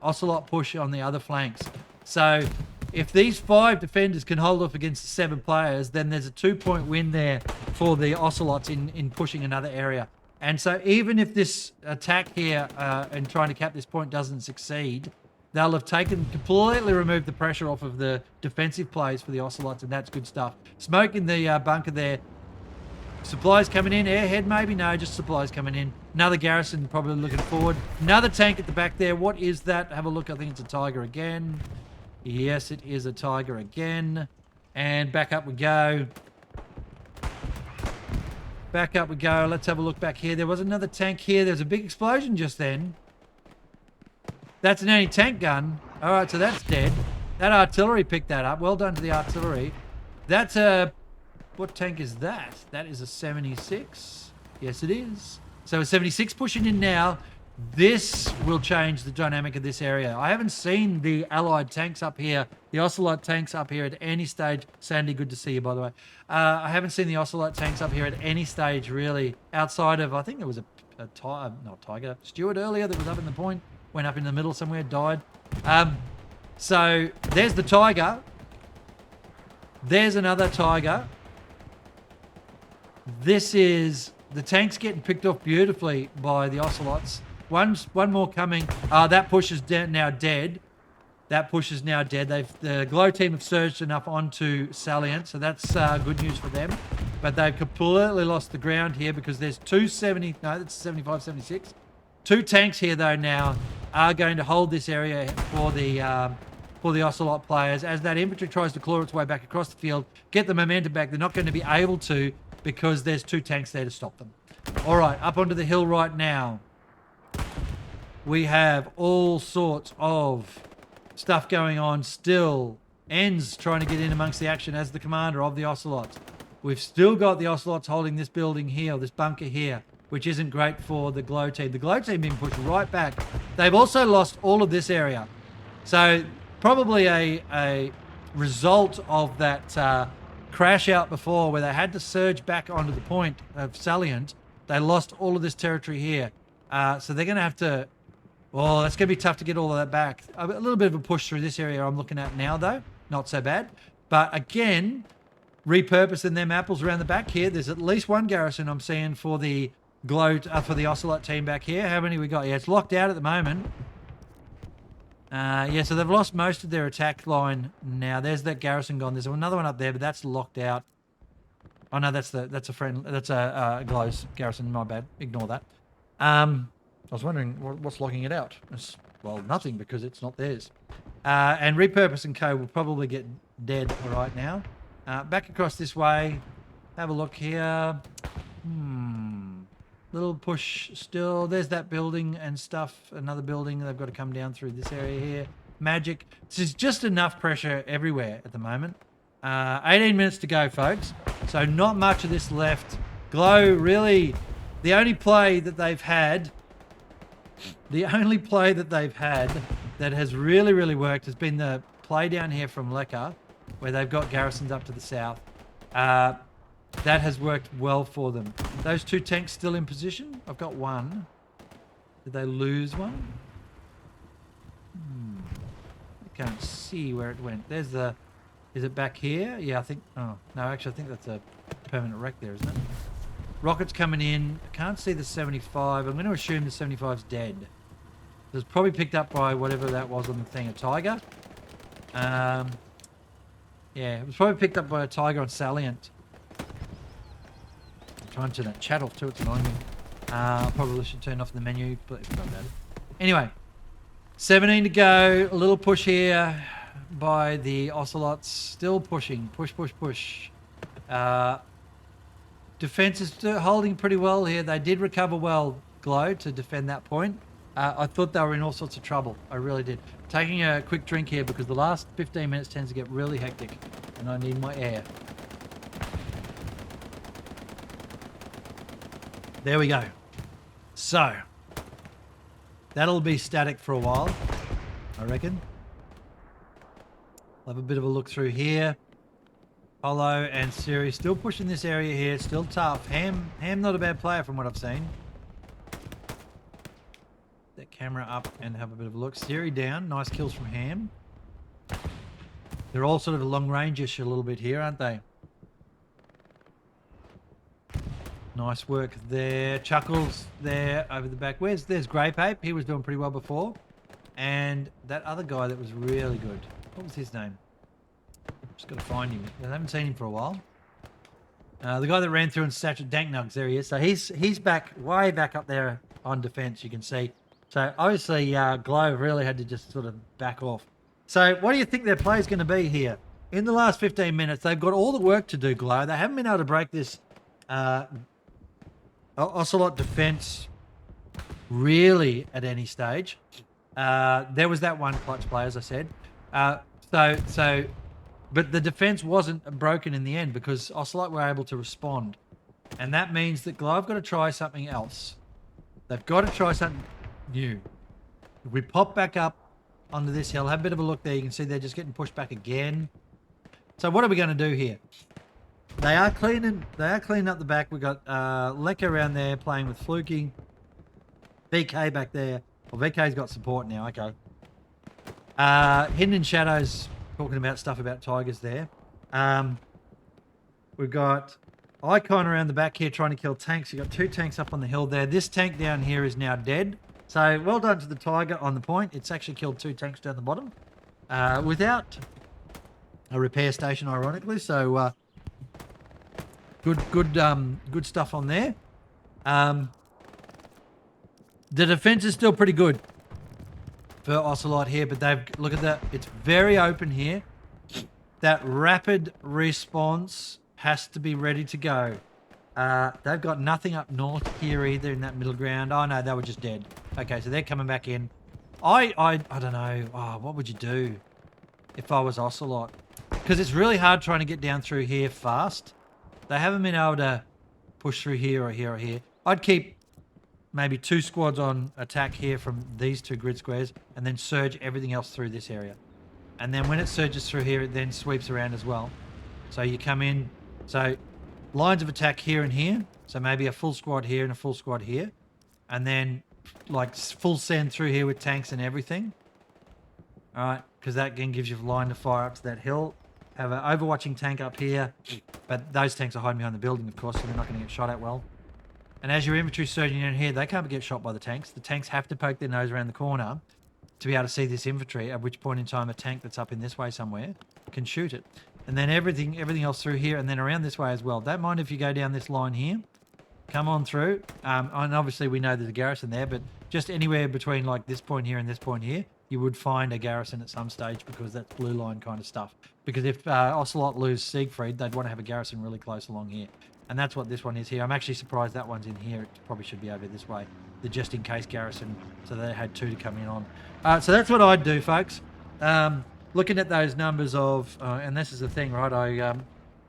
Ocelot push on the other flanks. So if these 5 defenders can hold off against the 7 players, then there's a 2-point win there for the Ocelots in pushing another area. And so even if this attack here and trying to cap this point doesn't succeed, they'll have completely removed the pressure off of the defensive plays for the Ocelots, and that's good stuff. Smoke in the bunker there. Supplies coming in. Airhead maybe? No, just supplies coming in. Another garrison probably looking forward. Another tank at the back there. What is that? Have a look. I think it's a Tiger again. Yes, it is a Tiger again. And back up we go. Back up we go. Let's have a look back here. There was another tank here. There's a big explosion just then. That's an anti-tank gun. All right, so that's dead. That artillery picked that up. Well done to the artillery. That's a... What tank is that? That is a 76. Yes, it is. So a 76 pushing in now. This will change the dynamic of this area. I haven't seen the allied tanks up here, the Ocelot tanks up here at any stage. Sandy, good to see you, by the way. I haven't seen the Ocelot tanks up here at any stage, really, outside of, I think there was not Tiger, Stewart earlier that was up in the point, went up in the middle somewhere, died. So there's the Tiger. There's another Tiger. This is the tanks getting picked off beautifully by the Ocelots. One more coming. That push is now dead. That push is now dead. The Glow team have surged enough onto Salient, so that's good news for them. But they've completely lost the ground here because there's 270. No, that's 75, 76. 2 tanks here though now are going to hold this area for the for the Ocelot players. As that infantry tries to claw its way back across the field, get the momentum back, they're not going to be able to because there's 2 tanks there to stop them. All right, up onto the hill right now. We have all sorts of stuff going on still. Ends trying to get in amongst the action as the commander of the Ocelots. We've still got the Ocelots holding this building here, this bunker here, which isn't great for the Glow team. The Glow team being pushed right back. They've also lost all of this area. So probably a result of that crash out before where they had to surge back onto the point of Salient. They lost all of this territory here. So they're going to have to... Well, that's going to be tough to get all of that back. A little bit of a push through this area I'm looking at now, though. Not so bad. But again, repurposing them apples around the back here. There's at least 1 garrison I'm seeing for the for the Ocelot team back here. How many we got? Yeah, it's locked out at the moment. Yeah, so they've lost most of their attack line now. There's that garrison gone. There's another one up there, but that's locked out. Oh no, that's a Glow's garrison. My bad. Ignore that. I was wondering what's locking it out. Well, nothing because it's not theirs. And Repurpose and Co will probably get dead right now. Back across this way. Have a look here. Little push still. There's that building and stuff. Another building. They've got to come down through this area here. Magic. This is just enough pressure everywhere at the moment. 18 minutes to go, folks. So not much of this left. Glow really... The only play that they've had that has really, really worked has been the play down here from Lekka, where they've got garrisons up to the south. That has worked well for them. Those 2 tanks still in position. I've got 1. Did they lose one? I can't see where it went. There's the... Is it back here? Yeah, I think... Oh, no, actually, I think that's a permanent wreck there, isn't it? Rockets coming in. I can't see the 75. I'm going to assume the 75's dead. It was probably picked up by whatever that was on the thing. A Tiger. Yeah, it was probably picked up by a Tiger on Salient. I'm trying to turn that chat off too. It's annoying me. I probably should turn off the menu, but it's not bad. Anyway, 17 to go. A little push here by the Ocelots. Still pushing. Push, push, push. Defense is holding pretty well here. They did recover well, Glow, to defend that point. I thought they were in all sorts of trouble. I really did. Taking a quick drink here because the last 15 minutes tends to get really hectic and I need my air. There we go. So, that'll be static for a while, I reckon. I'll have a bit of a look through here. Hollow and Siri still pushing this area here. Still tough. Ham not a bad player from what I've seen. That camera up and have a bit of a look. Siri down. Nice kills from Ham. They're all sort of long range-ish a little bit here, aren't they? Nice work there. Chuckles there over the back. There's Grape Ape. He was doing pretty well before. And that other guy that was really good. What was his name? Just got to find him. I haven't seen him for a while. The guy that ran through and saturated Dank Nugs, there he is. So he's back, way back up there on defense, you can see. So obviously Glow really had to just sort of back off. So what do you think their play is going to be here? In the last 15 minutes, they've got all the work to do, Glow. They haven't been able to break this Ocelot defense really at any stage. There was that one clutch play, as I said. But the defense wasn't broken in the end because Ocelot were able to respond. And that means that Glow have got to try something else. They've got to try something new. If we pop back up onto this hill, have a bit of a look there. You can see they're just getting pushed back again. So what are we going to do here? They are cleaning up the back. We've got Lekka around there playing with Fluky. VK back there. Well, VK's got support now. Okay. Hidden in Shadows talking about stuff about Tigers there. We've got Icon around the back here trying to kill tanks. You've got 2 tanks up on the hill there. This tank down here is now dead. So well done to the Tiger on the point. It's actually killed 2 tanks down the bottom without a repair station, ironically. So good stuff on there. The defense is still pretty good for Ocelot here, but look at that. It's very open here. That rapid response has to be ready to go. They've got nothing up north here either in that middle ground. Oh no, they were just dead. Okay, so they're coming back in. I don't know. Oh, what would you do if I was Ocelot? Because it's really hard trying to get down through here fast. They haven't been able to push through here or here or here. I'd keep maybe 2 squads on attack here from these 2 grid squares and then surge everything else through this area. And then when it surges through here, it then sweeps around as well. So you come in. So lines of attack here and here. So maybe a full squad here and a full squad here. And then like full send through here with tanks and everything. All right, because that again gives you a line to fire up to that hill. Have an overwatching tank up here. But those tanks are hiding behind the building, of course, so they're not going to get shot at well. And as your infantry's surging in here, they can't get shot by the tanks. The tanks have to poke their nose around the corner to be able to see this infantry, at which point in time a tank that's up in this way somewhere can shoot it. And then everything else through here and then around this way as well. Don't mind if you go down this line here. Come on through. And obviously we know there's a garrison there, but just anywhere between like this point here and this point here, you would find a garrison at some stage because that's blue line kind of stuff. Because if Ocelot lose Siegfried, they'd want to have a garrison really close along here. And that's what this one is here. I'm actually surprised that one's in here. It probably should be over this way. The just in case garrison. So they had 2 to come in on. So that's what I'd do, folks. Looking at those numbers of, and this is the thing, right? I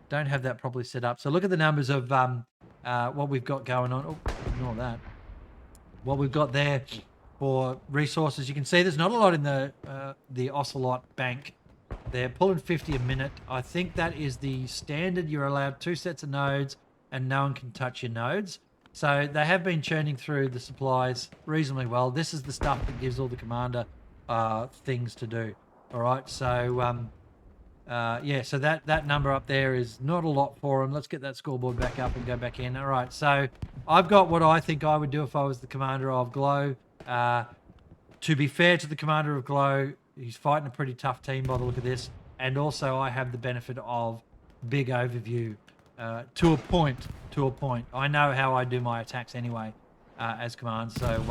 don't have that properly set up. So look at the numbers of what we've got going on. Oh, ignore that. What we've got there for resources. You can see there's not a lot in the Ocelot bank. They're pulling 50 a minute. I think that is the standard. You're allowed 2 sets of nodes and no one can touch your nodes. So they have been churning through the supplies reasonably well. This is the stuff that gives all the commander things to do. All right, so yeah, so that number up there is not a lot for them. Let's get that scoreboard back up and go back in. All right, so I've got what I think I would do if I was the commander of Glow. To be fair to the commander of Glow, he's fighting a pretty tough team by the look of this. And also I have the benefit of big overview to a point. I know how I do my attacks anyway as command. So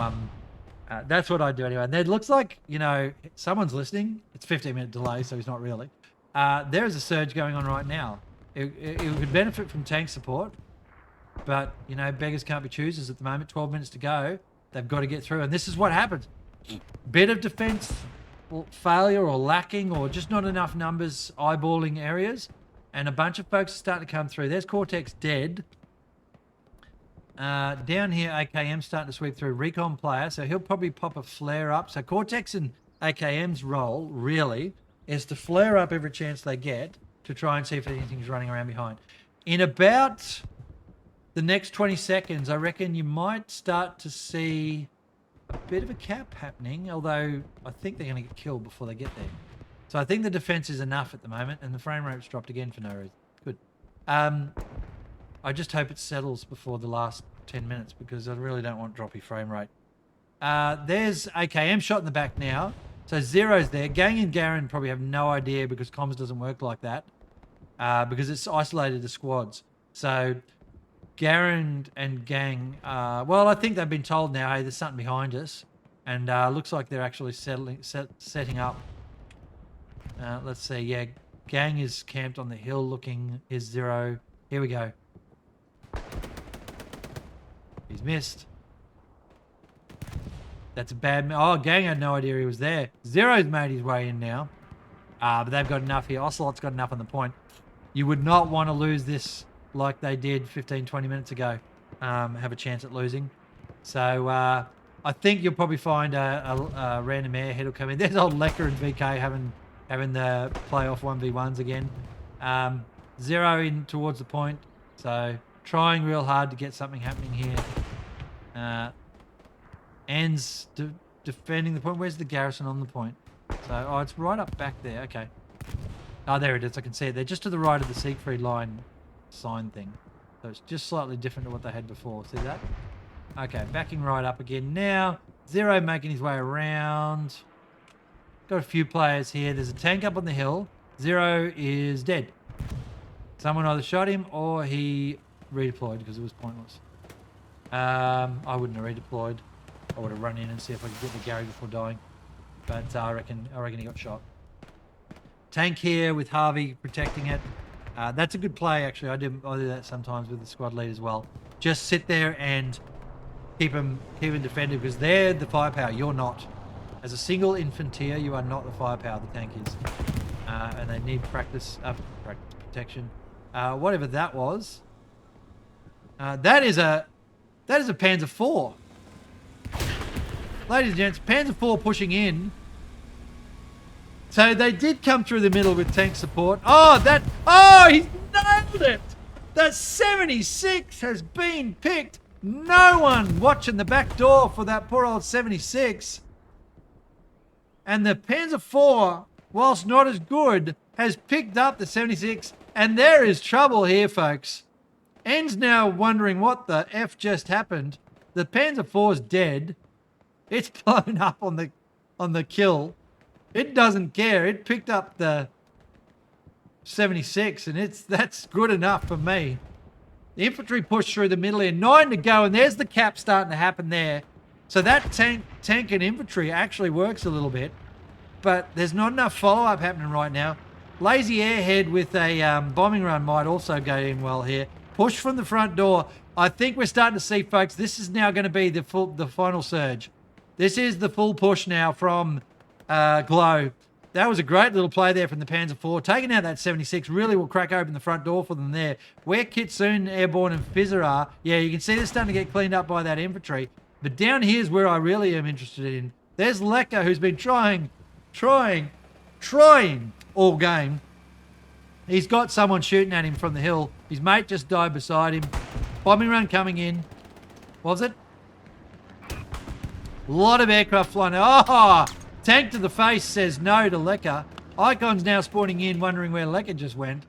that's what I do anyway. And it looks like, you know, someone's listening. It's 15-minute delay, so he's not really. There is a surge going on right now. It could benefit from tank support. But, you know, beggars can't be choosers at the moment. 12 minutes to go. They've got to get through. And this is what happens. Bit of defense failure or lacking or just not enough numbers eyeballing areas. And a bunch of folks are starting to come through. There's Cortex dead. Down here, AKM starting to sweep through. Recon player, so he'll probably pop a flare up. So Cortex and AKM's role, really, is to flare up every chance they get to try and see if anything's running around behind. In about the next 20 seconds, I reckon you might start to see a bit of a cap happening, although I think they're going to get killed before they get there. So I think the defense is enough at the moment, and the frame rate's dropped again for no reason. Good. I just hope it settles before the last 10 minutes because I really don't want droppy frame rate. There's AKM shot in the back now. So Zero's there. Gang and Garen probably have no idea because comms doesn't work like that because it's isolated to squads. So Garen and Gang, well, I think they've been told now, hey, there's something behind us. And looks like they're actually setting up. Let's see. Yeah, Gang is camped on the hill looking. Here's Zero. Here we go. He's missed. That's a bad... Oh, Gang had no idea he was there. Zero's made his way in now. But they've got enough here. Ocelot's got enough on the point. You would not want to lose this like they did 15, 20 minutes ago. Have a chance at losing. So I think you'll probably find a random airhead will come in. There's old Lecker and VK having the playoff 1v1s again. Zero in towards the point. So trying real hard to get something happening here. Ends defending the point. Where's the garrison on the point? So, oh, it's right up back there. Okay. Oh, there it is. I can see it. They're just to the right of the Siegfried line sign thing. So it's just slightly different to what they had before. See that? Okay, backing right up again now. Zero making his way around. Got a few players here. There's a tank up on the hill. Zero is dead. Someone either shot him or he redeployed because it was pointless. I wouldn't have redeployed. I would have run in and see if I could get the Gary before dying. but I reckon he got shot. Tank here with Harvey protecting it. That's a good play, actually. I do that sometimes with the squad lead as well. Just sit there and keep them defended, because they're the firepower. You're not. As a single infanteer, you are not the firepower the tank is. And they need practice protection. Whatever that was. That is a Panzer IV. Ladies and gents, Panzer IV pushing in. So they did come through the middle with tank support. Oh, he's nailed it! The 76 has been picked. No one watching the back door for that poor old 76. And the Panzer IV, whilst not as good, has picked up the 76. And there is trouble here, folks. N's now wondering what the F just happened. The Panzer IV's dead. It's blown up on the kill. It doesn't care. It picked up the 76, and that's good enough for me. The infantry pushed through the middle here. 9 to go, and there's the cap starting to happen there. So that tank and infantry actually works a little bit, but there's not enough follow-up happening right now. Lazy airhead with a bombing run might also go in well here. Push from the front door. I think we're starting to see, folks, this is now going to be the final surge. This is the full push now from Glow. That was a great little play there from the Panzer IV. Taking out that 76 really will crack open the front door for them there. Where Kitsune, Airborne and Fizzer are, yeah, you can see they're starting to get cleaned up by that infantry. But down here's where I really am interested in. There's Lecker, who's been trying all game. He's got someone shooting at him from the hill. His mate just died beside him. Bombing run coming in. What was it? A lot of aircraft flying. Oh! Tank to the face says no to Lecker. Icon's now spawning in, wondering where Lecker just went.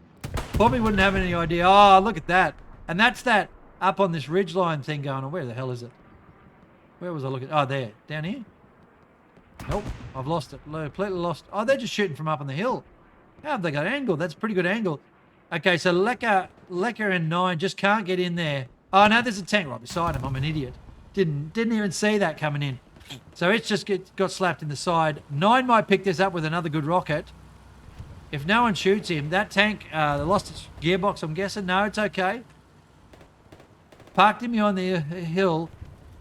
Probably wouldn't have any idea. Oh, look at that. And that's that up on this ridgeline thing going on. Where the hell is it? Where was I looking? Oh, there. Down here? Nope. I've lost it. Completely lost. Oh, they're just shooting from up on the hill. How have they got angle? That's a pretty good angle. Okay, so Lecker and 9 just can't get in there. Oh, no, there's a tank right beside him. I'm an idiot. Didn't even see that coming in. So it's just got slapped in the side. 9 might pick this up with another good rocket. If no one shoots him, that tank lost its gearbox, I'm guessing. No, it's okay. Parked him on the hill.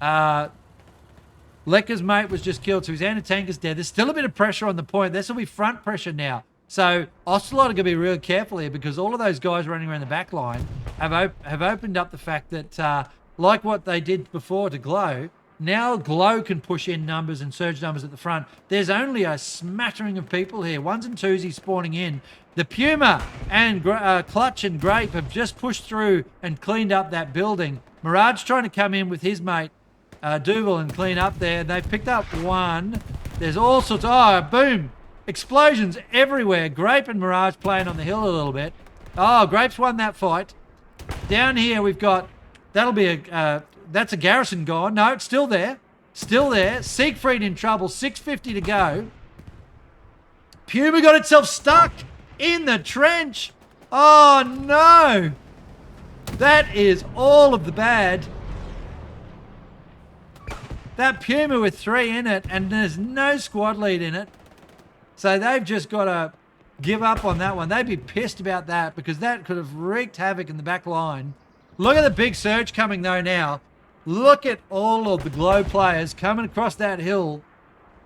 Lecker's mate was just killed, so his anti-tank is dead. There's still a bit of pressure on the point. This will be front pressure now. So Ocelot are going to be real careful here, because all of those guys running around the back line have opened up the fact that, like what they did before to Glow, now Glow can push in numbers and surge numbers at the front. There's only a smattering of people here. 1s and 2s spawning in. The Puma and Clutch and Grape have just pushed through and cleaned up that building. Mirage trying to come in with his mate, Duval, and clean up there. They've picked up 1. There's all sorts of... Oh, boom! Explosions everywhere. Grape and Mirage playing on the hill a little bit. Oh, Grape's won that fight. Down here we've got... That'll be a... that's a garrison gone. No, it's still there. Still there. Siegfried in trouble. 650 to go. Puma got itself stuck in the trench. Oh, no. That is all of the bad. That Puma with 3 in it, and there's no squad lead in it. So they've just got to give up on that one. They'd be pissed about that, because that could have wreaked havoc in the back line. Look at the big surge coming, though, now. Look at all of the Glow players coming across that hill.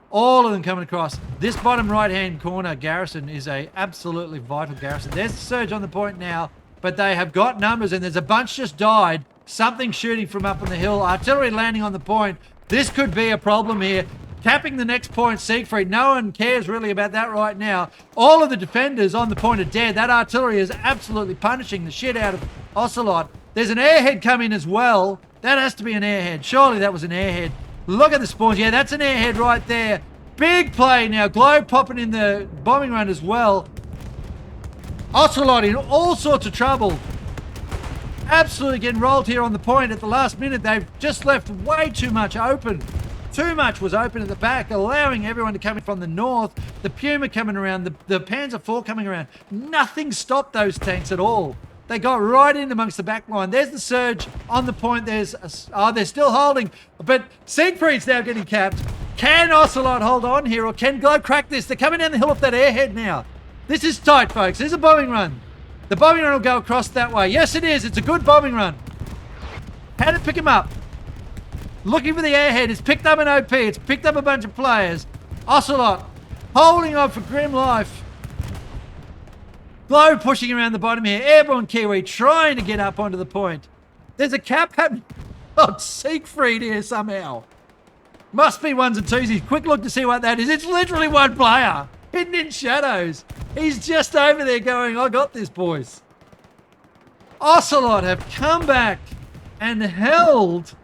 All of them coming across. This bottom right-hand corner garrison is a absolutely vital garrison. There's the surge on the point now, but they have got numbers, and there's a bunch just died. Something shooting from up on the hill. Artillery landing on the point. This could be a problem here. Capping the next point, Siegfried. No one cares really about that right now. All of the defenders on the point are dead. That artillery is absolutely punishing the shit out of Ocelot. There's an airhead coming as well. That has to be an airhead. Surely that was an airhead. Look at the spawns. Yeah, that's an airhead right there. Big play now. Glow popping in the bombing run as well. Ocelot in all sorts of trouble. Absolutely getting rolled here on the point at the last minute. They've just left way too much open. Too much was open at the back, allowing everyone to come in from the north. The Puma coming around, the Panzer IV coming around. Nothing stopped those tanks at all. They got right in amongst the back line. There's the surge on the point. They're still holding. But Siegfried's now getting capped. Can Ocelot hold on here, or can Glow crack this? They're coming down the hill off that airhead now. This is tight, folks. There's a bombing run. The bombing run will go across that way. Yes, it is. It's a good bombing run. How to pick him up? Looking for the airhead. It's picked up an OP. It's picked up a bunch of players. Ocelot holding on for grim life. Glow pushing around the bottom here. Airborne Kiwi trying to get up onto the point. There's a cap happening on Siegfried here somehow. Must be ones and twosies. Quick look to see what that is. It's literally one player hidden in shadows. He's just over there going, I got this, boys. Ocelot have come back and held.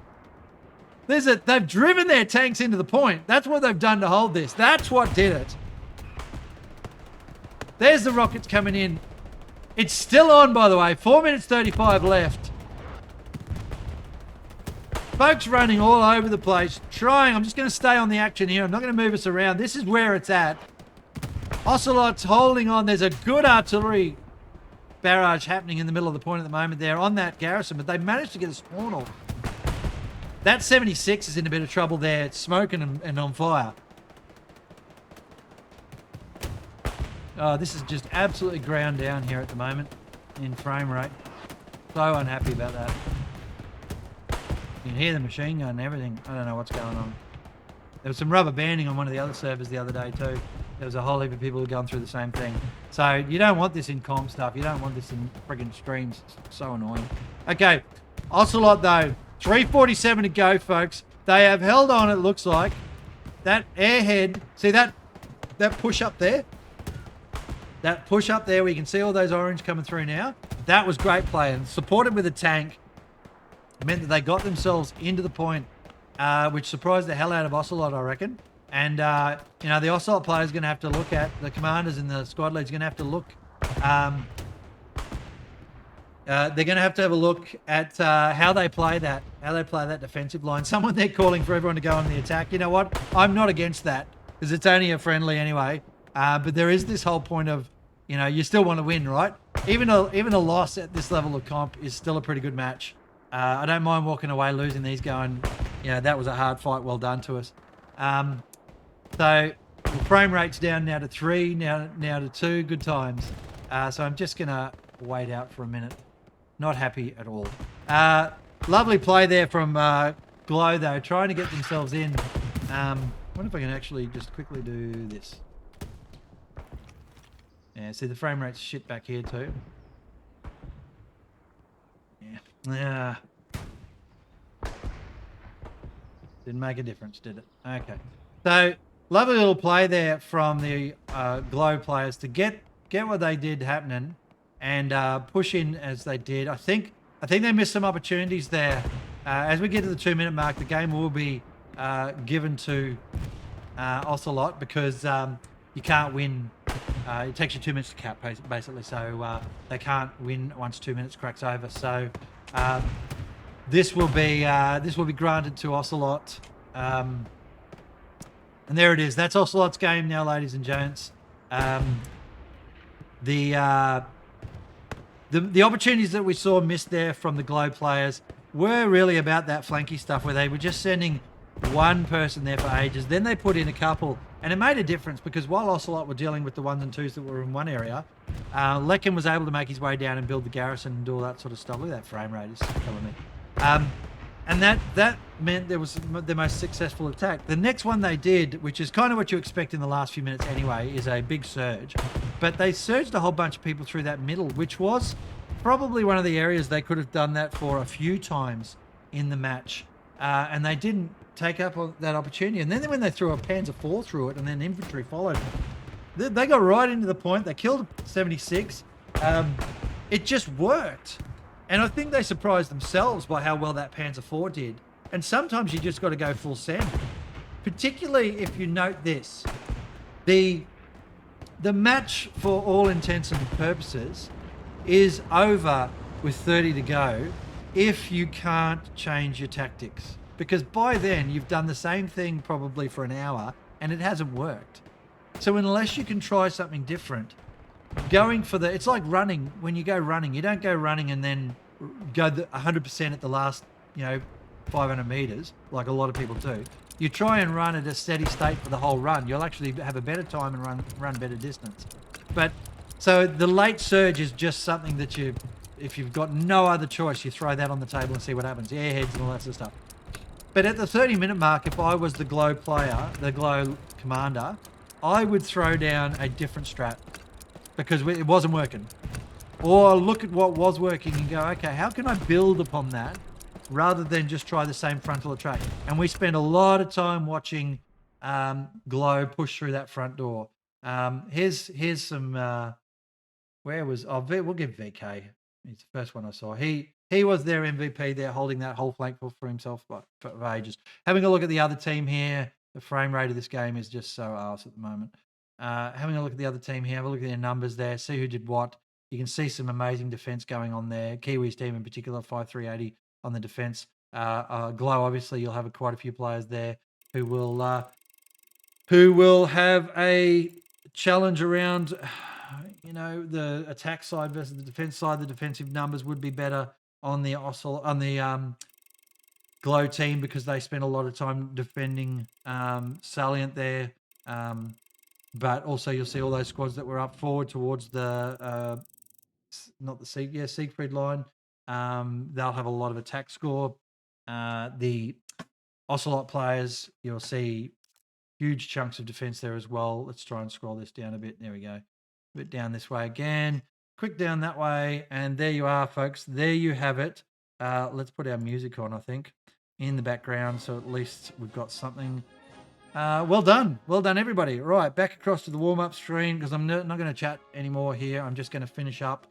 They've driven their tanks into the point. That's what they've done to hold this. That's what did it. There's the rockets coming in. It's still on, by the way. 4 minutes 35 left. Folks running all over the place, trying. I'm just going to stay on the action here. I'm not going to move us around. This is where it's at. Ocelot's holding on. There's a good artillery barrage happening in the middle of the point at the moment there on that garrison, but they managed to get a spawn off. That 76 is in a bit of trouble there. It's smoking and on fire. Oh, this is just absolutely ground down here at the moment in frame rate. So unhappy about that. You can hear the machine gun and everything. I don't know what's going on. There was some rubber banding on one of the other servers the other day too. There was a whole heap of people who were going through the same thing. So you don't want this in comp stuff. You don't want this in friggin' streams. It's so annoying. Okay, Ocelot though. 3:47 to go, folks. They have held on, it looks like. That airhead, see that push up there? That push up there where you can see all those orange coming through now. That was great play, and supported with a tank meant that they got themselves into the point, which surprised the hell out of Ocelot, I reckon. And, you know, the Ocelot player's going to have to look at, the commanders and the squad leads going to have to look, they're going to have a look at how they play that defensive line. Someone they're calling for everyone to go on the attack. You know what? I'm not against that because it's only a friendly anyway. But there is this whole point of, you know, you still want to win, right? Even a loss at this level of comp is still a pretty good match. I don't mind walking away losing these going, you know, that was a hard fight. Well done to us. So the frame rate's down now to 3, now to 2. Good times. So I'm just going to wait out for a minute. Not happy at all. Lovely play there from Glow, though, trying to get themselves in. I wonder if I can actually just quickly do this. Yeah, see the frame rate's shit back here too. Yeah. Didn't make a difference, did it? Okay. So, lovely little play there from the Glow players to get what they did happening and push in as they did. I think they missed some opportunities there. As we get to the 2-minute mark, the game will be given to Ocelot because you can't win. It takes you 2 minutes to cap, basically, so they can't win once 2 minutes cracks over. So this will be granted to Ocelot, and there it is. That's Ocelot's game now, ladies and gents. The opportunities that we saw missed there from the Glow players were really about that flanky stuff where they were just sending one person there for ages. Then they put in a couple. And it made a difference because while Ocelot were dealing with the 1s and 2s that were in one area, Lekin was able to make his way down and build the garrison and do all that sort of stuff. Look at that frame rate, it's killing me. And that meant there was the most successful attack. The next one they did, which is kind of what you expect in the last few minutes anyway, is a big surge. But they surged a whole bunch of people through that middle, which was probably one of the areas they could have done that for a few times in the match. And they didn't take up that opportunity. And then when they threw a Panzer IV through it and then infantry followed, they got right into the point. They killed 76. It just worked. And I think they surprised themselves by how well that Panzer IV did. And sometimes you just got to go full send. Particularly if you note this. The match, for all intents and purposes, is over with 30 to go if you can't change your tactics. Because by then, you've done the same thing probably for an hour, and it hasn't worked. So unless you can try something different, going for it's like running. When you go running, you don't go running and then go 100% at the last, 500 meters, like a lot of people do. you try and run at a steady state for the whole run, you'll actually have a better time and run better distance. But so the late surge is just something that if you've got no other choice, you throw that on the table and see what happens, airheads and all that sort of stuff. But at the 30-minute mark, if I was the Glow player, the Glow commander, I would throw down a different strat because it wasn't working. Or look at what was working and go, okay, how can I build upon that rather than just try the same frontal attack? And we spend a lot of time watching Glow push through that front door. Here's some. Where was? Oh, we'll give VK. He's the first one I saw. He was their MVP there, holding that whole flank for himself for ages. Having a look at the other team here. The frame rate of this game is just so arse at the moment. Having a look at the other team here. Have a look at their numbers there. See who did what. You can see some amazing defense going on there. Kiwi's team in particular, 5-3-80 on the defense. Glow, obviously, you'll have quite a few players there who will have a challenge around, the attack side versus the defense side. The defensive numbers would be better on the Glow team because they spend a lot of time defending Salient there. But also you'll see all those squads that were up forward towards the Siegfried line. They'll have a lot of attack score. The Ocelot players, you'll see huge chunks of defense there as well. Let's try and scroll this down a bit. There we go. A bit down this way again. Quick down that way. And there you are, folks. There you have it. Let's put our music on, I think, in the background. So at least we've got something. Well done. Well done, everybody. Right, back across to the warm-up screen because I'm not going to chat anymore here. I'm just going to finish up.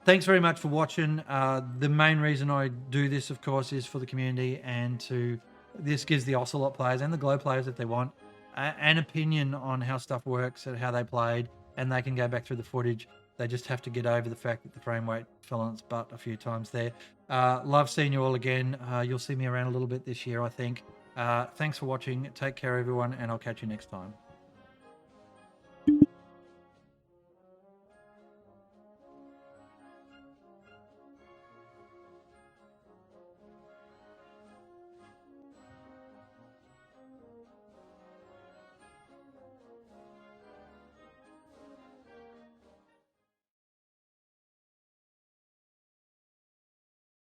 Thanks very much for watching. The main reason I do this, of course, is for the community and this gives the Ocelot players and the Glow players, if they want, an opinion on how stuff works and how they played, and they can go back through the footage. They just have to get over the fact that the frame rate fell on its butt a few times there. Love seeing you all again. You'll see me around a little bit this year, I think. Thanks for watching. Take care, everyone, and I'll catch you next time.